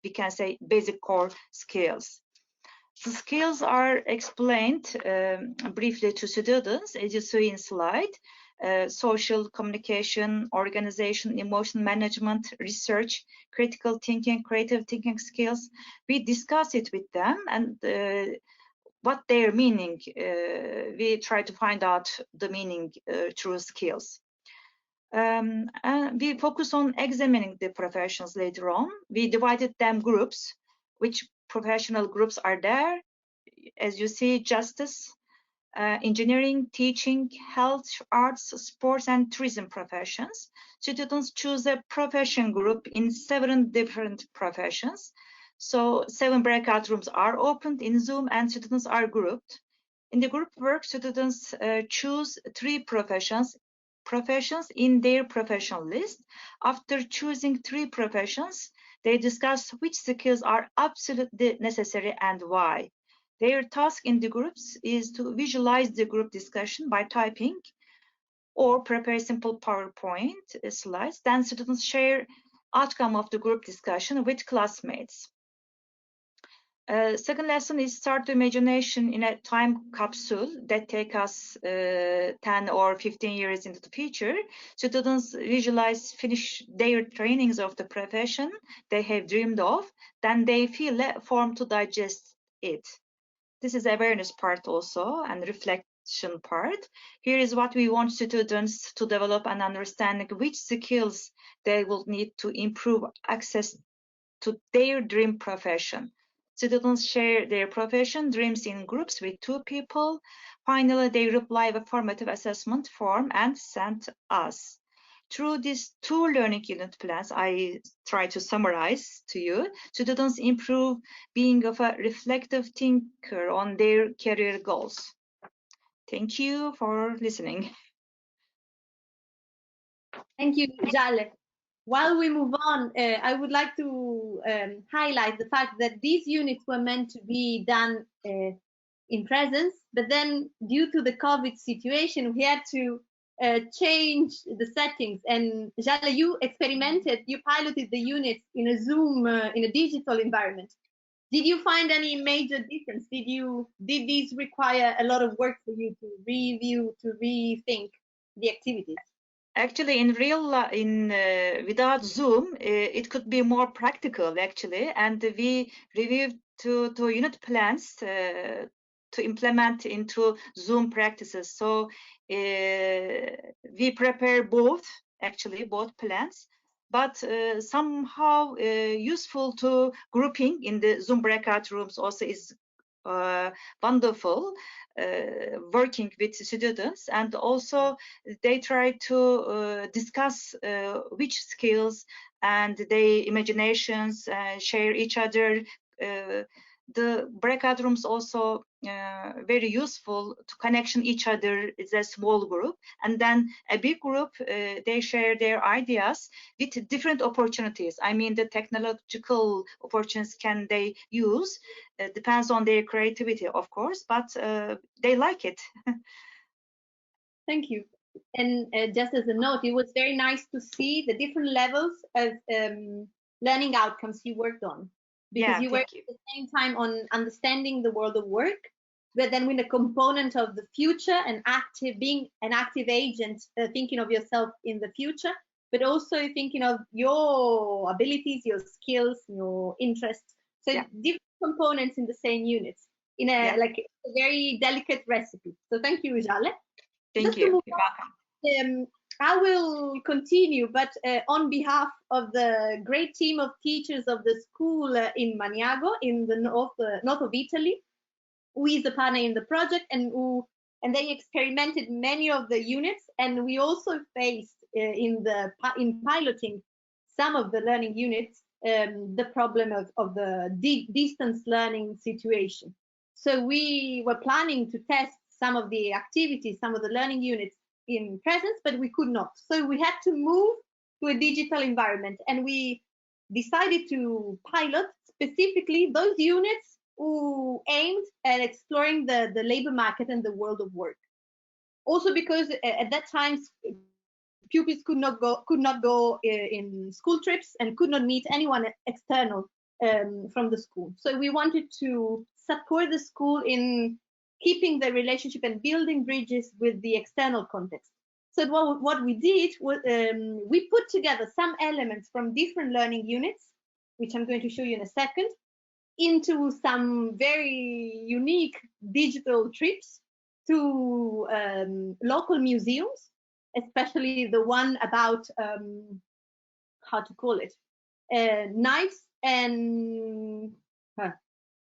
we can say, basic core skills. The skills are explained briefly to students, as you see in slide. Social communication, organization, emotion management, research, critical thinking, creative thinking skills. We discuss it with them, and what their meaning, we try to find out the meaning through skills. And we focus on examining the professions later on. We divided them groups. Which professional groups are there? As you see, justice, engineering, teaching, health, arts, sports, and tourism professions. Students choose a profession group in 7 different professions. So 7 breakout rooms are opened in Zoom, and students are grouped. In the group work, students choose 3 professions in their professional list. After choosing 3 professions, they discuss which skills are absolutely necessary and why. Their task in the groups is to visualize the group discussion by typing or prepare simple PowerPoint slides. Then students share outcome of the group discussion with classmates. Second lesson is start the imagination in a time capsule that take us 10 or 15 years into the future. Students visualize, finish their trainings of the profession they have dreamed of, then they feel a form to digest it. This is awareness part also, and reflection part. Here is what we want students to develop and understand which skills they will need to improve access to their dream profession. Students share their profession dreams in groups with 2 people. Finally, they reply with a formative assessment form and send us. Through these 2 learning unit plans, I try to summarize to you, students improve being of a reflective thinker on their career goals. Thank you for listening. Thank you, Jale. While we move on, I would like to highlight the fact that these units were meant to be done in presence, but then due to the COVID situation, we had to change the settings. And Jale, you piloted the units in a Zoom, in a digital environment. Did you find any major difference? Did these require a lot of work for you to review, to rethink the activities? Actually, without Zoom, it could be more practical actually, and we reviewed 2 unit plans to implement into Zoom practices. So we prepare both plans, but somehow useful to grouping in the Zoom breakout rooms also is wonderful. Working with students, and also they try to discuss which skills and their imaginations, share each other. The breakout rooms also very useful to connection each other as a small group, and then a big group, they share their ideas with different opportunities. I mean, the technological opportunities can they use, depends on their creativity, of course, but they like it. Thank you. And just as a note, it was very nice to see the different levels of learning outcomes you worked on, because you worked at the same time on understanding the world of work, but then with a component of the future and being an active agent, thinking of yourself in the future, but also thinking of your abilities, your skills, your interests. So different components in the same units, in a like a very delicate recipe. So thank you, Jale. Thank you. You're welcome. I will continue, but on behalf of the great team of teachers of the school in Maniago, in the north of Italy, who is a partner in the project, and they experimented many of the units, and we also faced in piloting some of the learning units the problem of the distance learning situation. So we were planning to test some of the activities, some of the learning units in presence, but we could not. So we had to move to a digital environment, and we decided to pilot specifically those units who aimed at exploring the labor market and the world of work. Also because at that time, pupils could not go in school trips and could not meet anyone external from the school. So we wanted to support the school in keeping the relationship and building bridges with the external context. So what we did was we put together some elements from different learning units, which I'm going to show you in a second, into some very unique digital trips to local museums, especially the one about how to call it, knives, and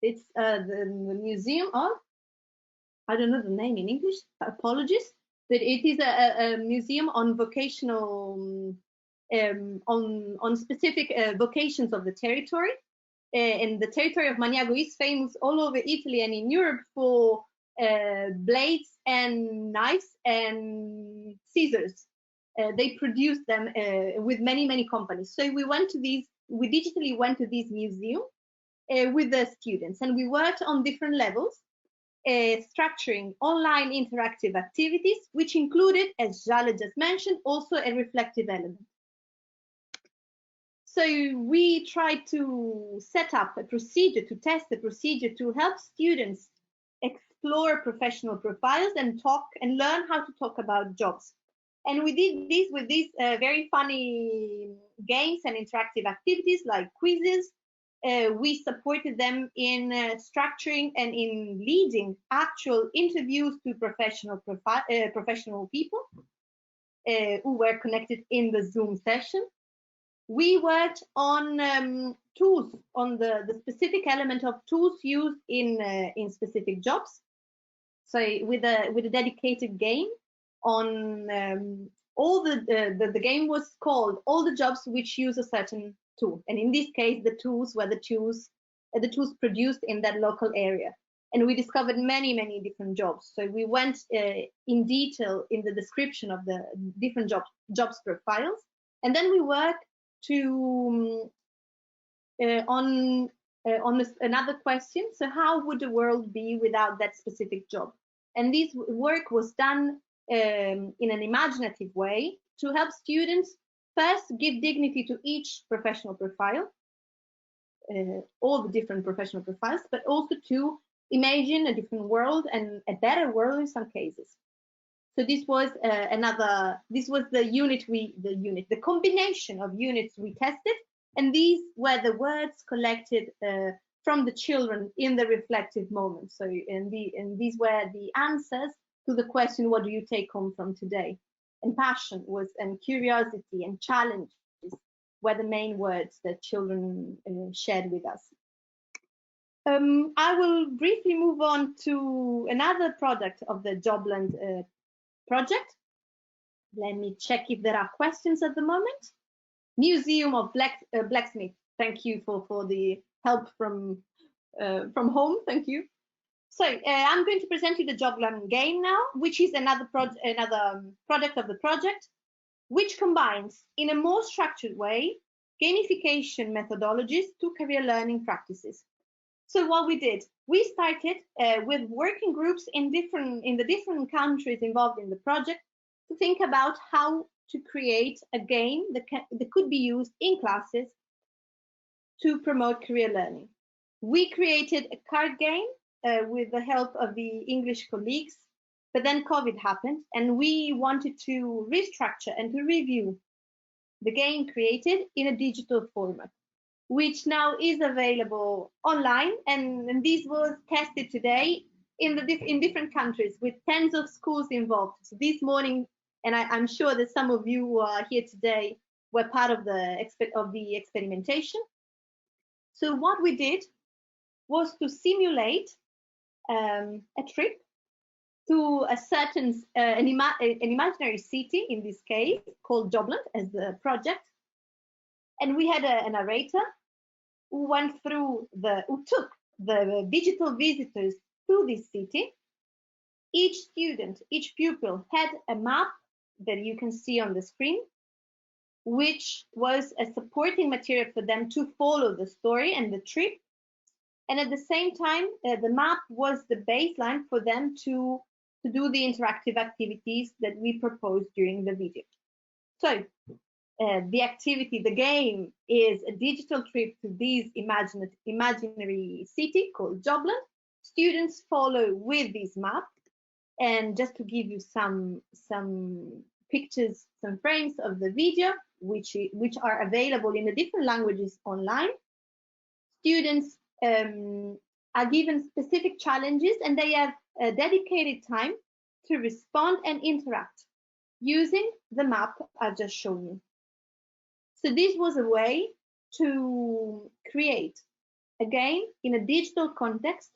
it's the museum of, I don't know the name in English, apologies, but it is a museum on vocational, on specific vocations of the territory. And the territory of Maniago is famous all over Italy and in Europe for blades and knives and scissors. They produce them with many companies. So we digitally went to these museums with the students, and we worked on different levels, structuring online interactive activities, which included, as Jale just mentioned, also a reflective element. So we tried to set up a procedure, to test a procedure to help students explore professional profiles and talk and learn how to talk about jobs. And we did this with these very funny games and interactive activities like quizzes. We supported them in structuring and in leading actual interviews to professional people who were connected in the Zoom session. We worked on tools on the specific element of tools used in specific jobs. So with a dedicated game on all the game was called all the jobs which use a certain tool, and in this case the tools were the tools produced in that local area. And we discovered many different jobs. So we went in detail in the description of the different jobs profiles, and then we worked to on another question. So how would the world be without that specific job? And this work was done in an imaginative way to help students first give dignity to each professional profile, all the different professional profiles, but also to imagine a different world and a better world in some cases. So this was the combination of units we tested, and these were the words collected from the children in the reflective moment. So and these were the answers to the question, what do you take home from today? And passion was, and curiosity and challenges were the main words that children shared with us. I will briefly move on to another product of the Jobland project. Let me check if there are questions at the moment. Museum of Blacksmith. Thank you for the help from home. Thank you. So I'm going to present you the Jobland game now, which is another product of the project, which combines in a more structured way gamification methodologies to career learning practices. So what we did, we started with working groups in the different countries involved in the project to think about how to create a game that could be used in classes to promote career learning. We created a card game with the help of the English colleagues, but then COVID happened and we wanted to restructure and to review the game created in a digital format, which now is available online, and this was tested today in different countries with tens of schools involved. So this morning, and I'm sure that some of you who are here today were part of the experimentation. So what we did was to simulate a trip to a certain an imaginary city, in this case called Jobland as the project, and we had a narrator who took the digital visitors to this city. Each student, each pupil had a map that you can see on the screen, which was a supporting material for them to follow the story and the trip. And at the same time, the map was the baseline for them to do the interactive activities that we proposed during the video. So the game is a digital trip to this imaginary city called Jobland. Students follow with this map, and just to give you some pictures, some frames of the video, which are available in the different languages online. Students are given specific challenges, and they have a dedicated time to respond and interact using the map I've just shown you. So this was a way to create a game in a digital context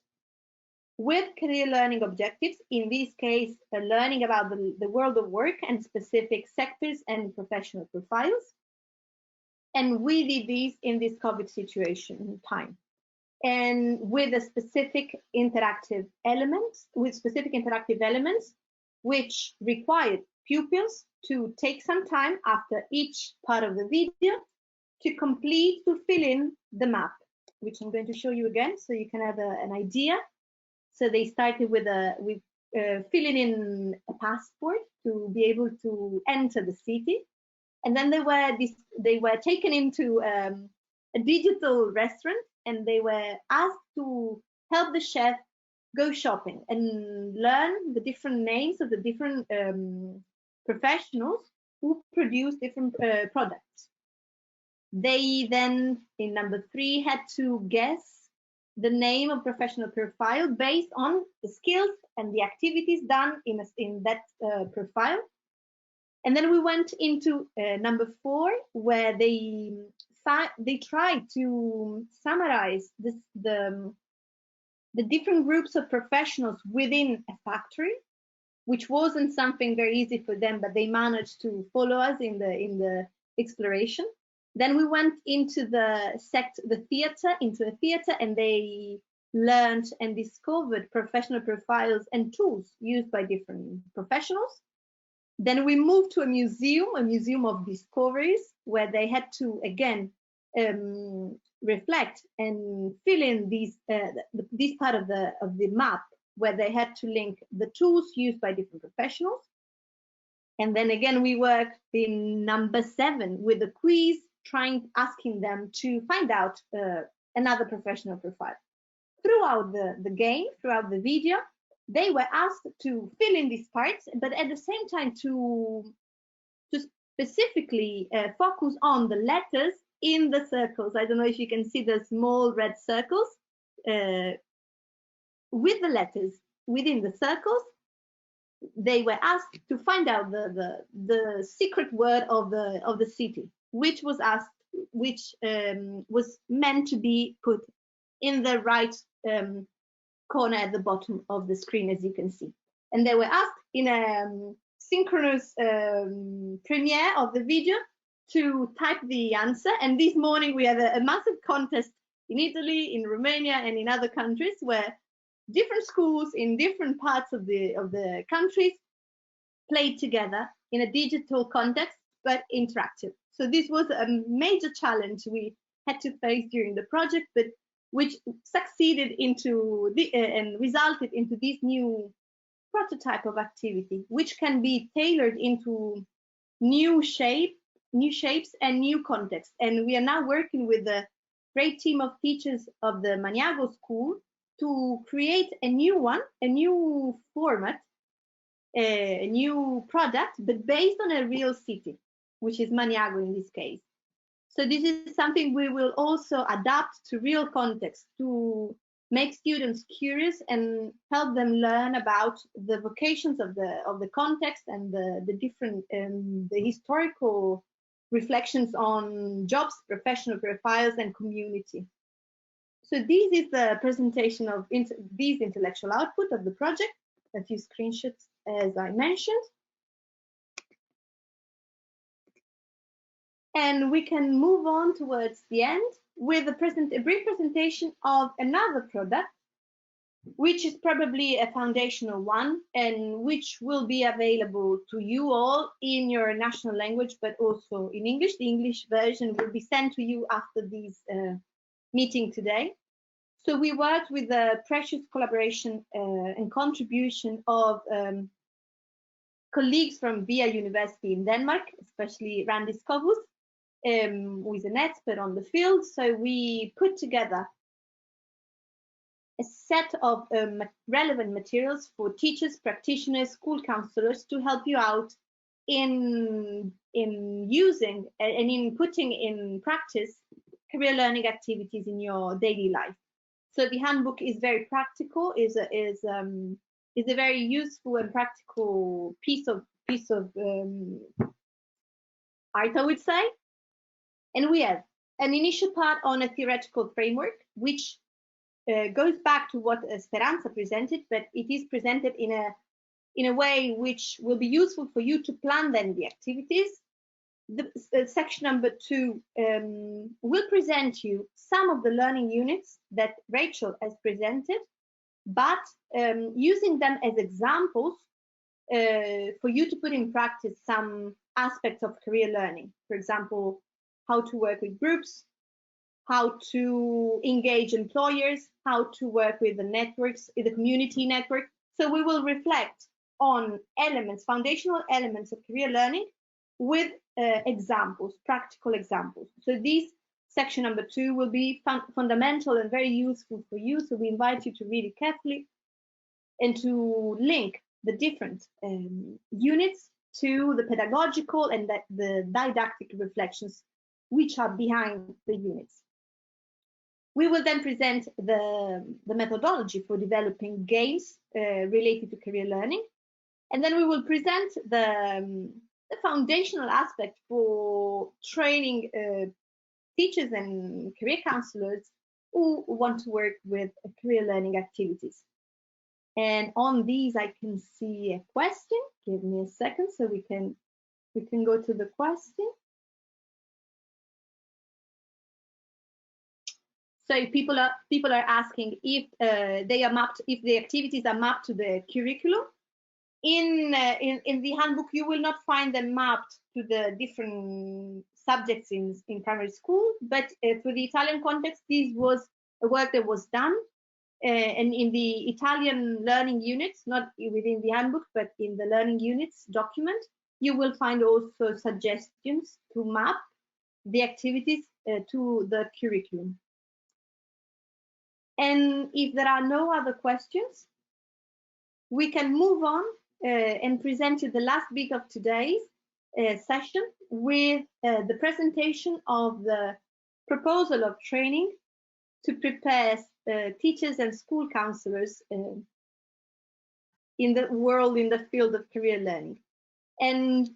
with career learning objectives, in this case, learning about the world of work and specific sectors and professional profiles. And we did this in this COVID situation time. And with a specific interactive elements, which required pupils to take some time after each part of the video to fill in the map, which I'm going to show you again so you can have an idea. So they started with filling in a passport to be able to enter the city, and then they were taken into a digital restaurant, and they were asked to help the chef go shopping and learn the different names of the different professionals who produce different products. They then, in number 3, had to guess the name of professional profile based on the skills and the activities done in that profile. And then we went into number 4, where they tried to summarize the different groups of professionals within a factory, which wasn't something very easy for them, but they managed to follow us in the exploration. Then we went into the theater, and they learned and discovered professional profiles and tools used by different professionals. Then we moved to a museum of discoveries, where they had to again reflect and fill in this part of the map, where they had to link the tools used by different professionals. And then again, we worked in number 7 with a quiz, asking them to find out another professional profile. Throughout the game, throughout the video, they were asked to fill in these parts, but at the same time to specifically focus on the letters in the circles. I don't know if you can see the small red circles. With the letters within the circles, they were asked to find out the secret word of the city, which was meant to be put in the right corner at the bottom of the screen, as you can see. And they were asked in a synchronous premiere of the video to type the answer. And this morning we had a massive contest in Italy, in Romania, and in other countries, where different schools in different parts of the countries played together in a digital context, but interactive. So this was a major challenge we had to face during the project, but which succeeded and resulted into this new prototype of activity, which can be tailored into new shapes and new contexts. And we are now working with a great team of teachers of the Maniago School to create a new format, a new product, but based on a real city, which is Maniago in this case. So this is something we will also adapt to real context to make students curious and help them learn about the vocations of the context and the different the historical reflections on jobs, professional profiles, and community. So this is the presentation of these intellectual output of the project, a few screenshots as I mentioned. And we can move on towards the end with a brief presentation of another product, which is probably a foundational one and which will be available to you all in your national language, but also in English. The English version will be sent to you after this meeting today. So we worked with the precious collaboration and contribution of colleagues from VIA University in Denmark, especially Randy Skovus, who is an expert on the field. So we put together a set of relevant materials for teachers, practitioners, school counselors to help you out in using and in putting in practice career learning activities in your daily life. So the handbook is very practical, is a very useful and practical piece of art, I would say. And we have an initial part on a theoretical framework, which goes back to what Speranza presented, but it is presented in a way which will be useful for you to plan then the activities. Section number 2 will present you some of the learning units that Rachel has presented, but using them as examples for you to put in practice some aspects of career learning. For example, how to work with groups, how to engage employers, how to work with the networks, the community network. So we will reflect on elements, foundational elements of career learning with examples, practical examples. So this section number 2 will be fundamental and very useful for you. So we invite you to read it carefully and to link the different units to the pedagogical and the didactic reflections which are behind the units. We will then present the methodology for developing games related to career learning. And then we will present the foundational aspect for training teachers and career counselors who want to work with career learning activities. And on these, I can see a question. Give me a second so we can go to the question. So people are asking if they are mapped, if the activities are mapped to the curriculum. In the handbook, you will not find them mapped to the different subjects in primary school, but for the Italian context, this was a work that was done. And in the Italian learning units, not within the handbook, but in the learning units document, you will find also suggestions to map the activities to the curriculum. And if there are no other questions, we can move on and present you the last bit of today's session with the presentation of the proposal of training to prepare teachers and school counselors in the field of career learning. And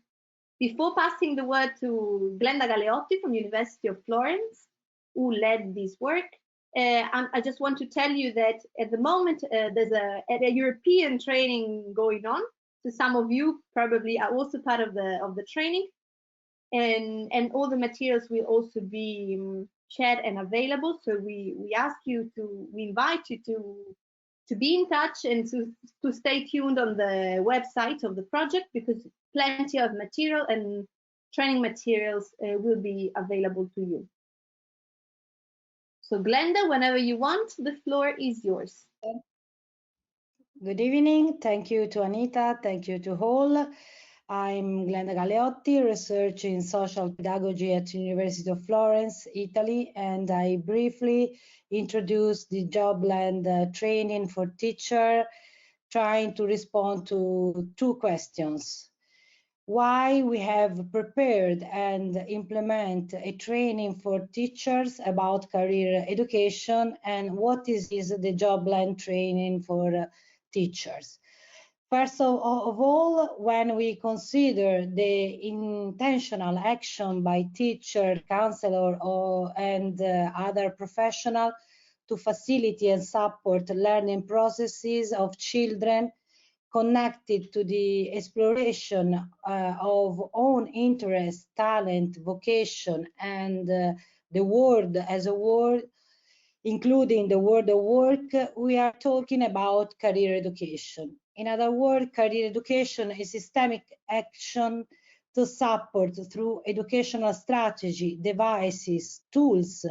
before passing the word to Glenda Galeotti from University of Florence, who led this work, I just want to tell you that at the moment there's a European training going on. So some of you probably are also part of the training, and all the materials will also be shared and available. So we invite you to be in touch and to stay tuned on the website of the project, because plenty of material and training materials will be available to you. So Glenda, whenever you want, the floor is yours. Good evening. Thank you to Anita. Thank you to all. I'm Glenda Galeotti, researcher in social pedagogy at University of Florence, Italy, and I briefly introduce the Jobland training for teacher, trying to respond to two questions. Why we have prepared and implement a training for teachers about career education, and what is the Jobland training for teachers. First of all, when we consider the intentional action by teacher, counselor, and other professional to facilitate and support learning processes of children connected to the exploration of own interest, talent, vocation, and the world as a whole, including the world of work, we are talking about career education. In other words, career education is systemic action to support through educational strategy, devices, tools,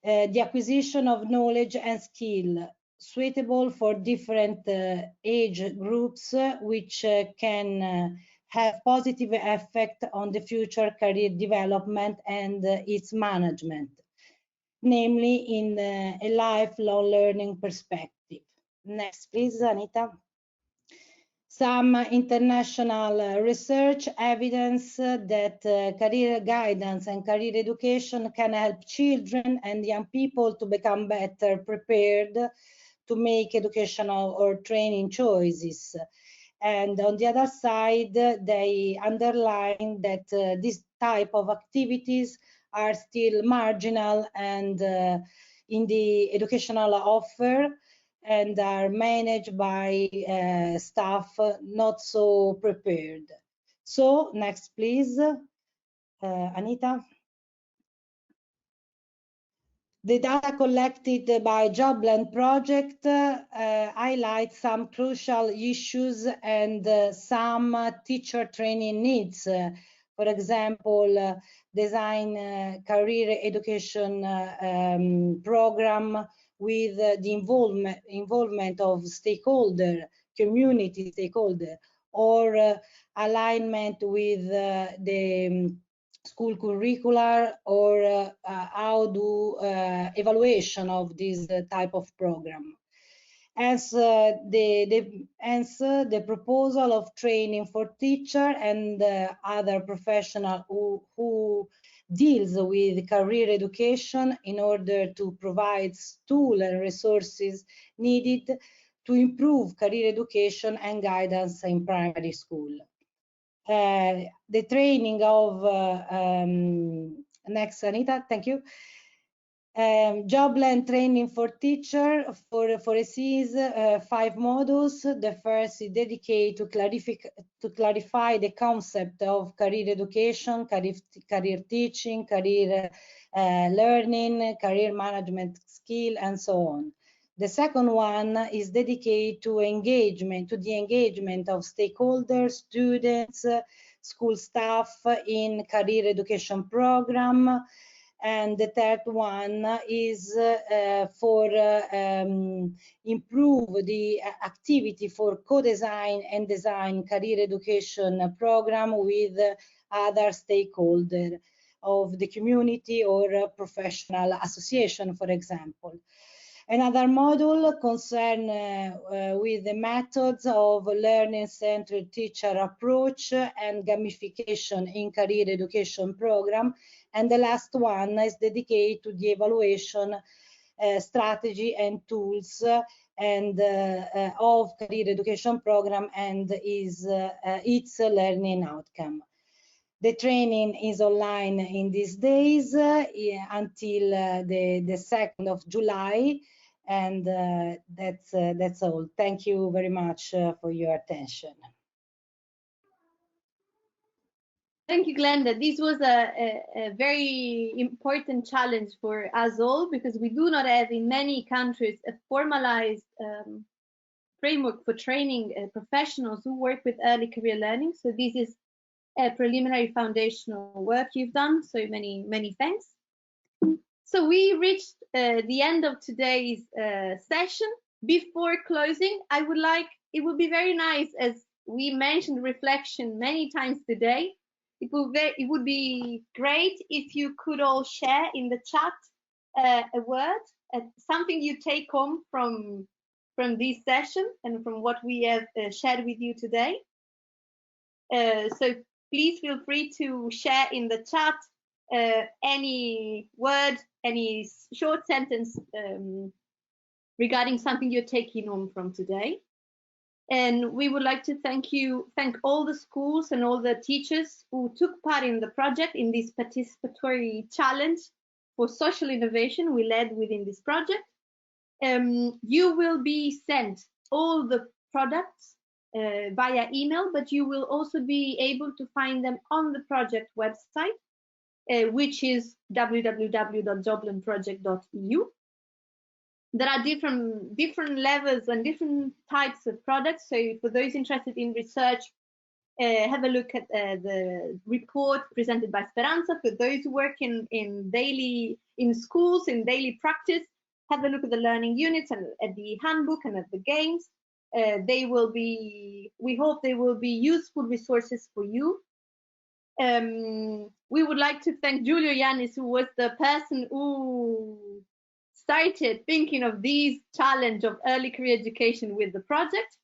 the acquisition of knowledge and skill suitable for different age groups, which can have positive effect on the future career development and its management, namely in a lifelong learning perspective. Next, please, Anita. Some international research evidence that career guidance and career education can help children and young people to become better prepared to make educational or training choices. And on the other side, they underline that this type of activities are still marginal and in the educational offer, and are managed by staff not so prepared. So next, please, Anita. The data collected by Jobland project highlight some crucial issues and some teacher training needs. For example, design career education program with the involvement of community stakeholder, or alignment with the school curricular, or how do evaluation of this type of program. Hence, the proposal of training for teacher and other professional who deals with career education in order to provide tools and resources needed to improve career education and guidance in primary school. The training of Next, Anita, thank you. Jobland training for teacher for a series, 5 modules. The first is dedicated to clarify the concept of career education, career teaching, career learning, career management skill, and so on. The second one is dedicated to the engagement of stakeholders, students, school staff in career education program. And the third one is for improve the activity for co-design and design career education program with other stakeholders of the community or professional association, for example. Another module concern with the methods of learning-centered teacher approach and gamification in career education program. And the last one is dedicated to the evaluation strategy and tools and of career education program and its learning outcome. The training is online in these days until the 2nd of July, and that's all. Thank you very much for your attention. Thank you, Glenda. This was a very important challenge for us all, because we do not have in many countries a formalized framework for training professionals who work with early career learning. So this is a preliminary foundational work you've done. So many thanks. So we reached the end of today's session. Before closing, it would be very nice, as we mentioned reflection many times today. It would be great if you could all share in the chat a word, something you take home from this session and from what we have shared with you today. So please feel free to share in the chat any word, any short sentence regarding something you're taking home from today. And we would like to thank all the schools and all the teachers who took part in the project, in this participatory challenge for social innovation we led within this project. You will be sent all the products via email, but you will also be able to find them on the project website, which is www.joblandproject.eu. There are different levels and different types of products. So for those interested in research, have a look at the report presented by Speranza. For those who work in schools, in daily practice, have a look at the learning units and at the handbook and at the games. We hope they will be useful resources for you. We would like to thank Giulio Yannis, who was the person who started thinking of this challenge of early career education with the project.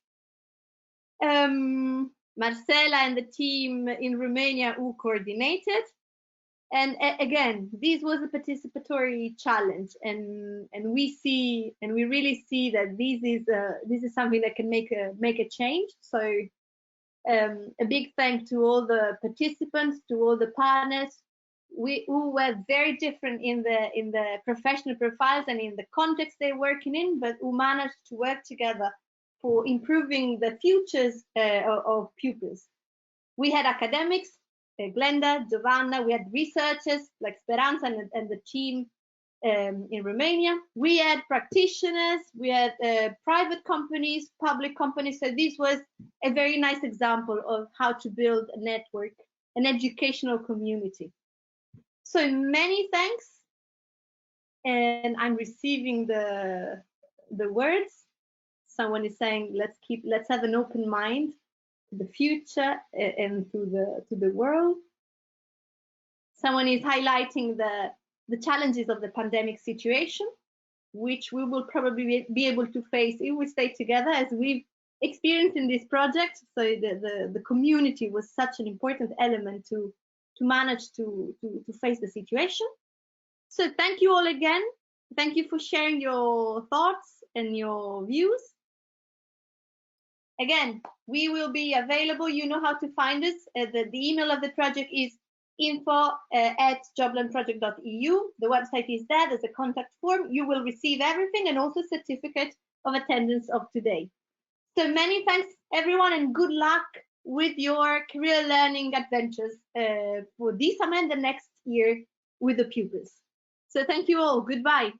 Marcela and the team in Romania who coordinated. And again, this was a participatory challenge, and we really see that this is something that can make a change. So a big thank to all the participants, to all the partners, who were very different in the professional profiles and in the context they're working in, but who managed to work together for improving the futures of pupils. We had academics, Glenda, Giovanna, we had researchers like Speranza and the team in Romania. We had practitioners, we had private companies, public companies. So this was a very nice example of how to build a network, an educational community. So many thanks. And I'm receiving the words. Someone is saying, let's have an open mind to the future and to the world. Someone is highlighting the challenges of the pandemic situation, which we will probably be able to face if we stay together, as we've experienced in this project. So the community was such an important element to manage to face the situation. So thank you all again. Thank you for sharing your thoughts and your views. Again, we will be available. You know how to find us. The email of the project is info@joblandproject.eu. The website is there. There's a contact form. You will receive everything and also certificate of attendance of today. So many thanks, everyone, and good luck with your career learning adventures for this summer and the next year with the pupils. So thank you all. Goodbye.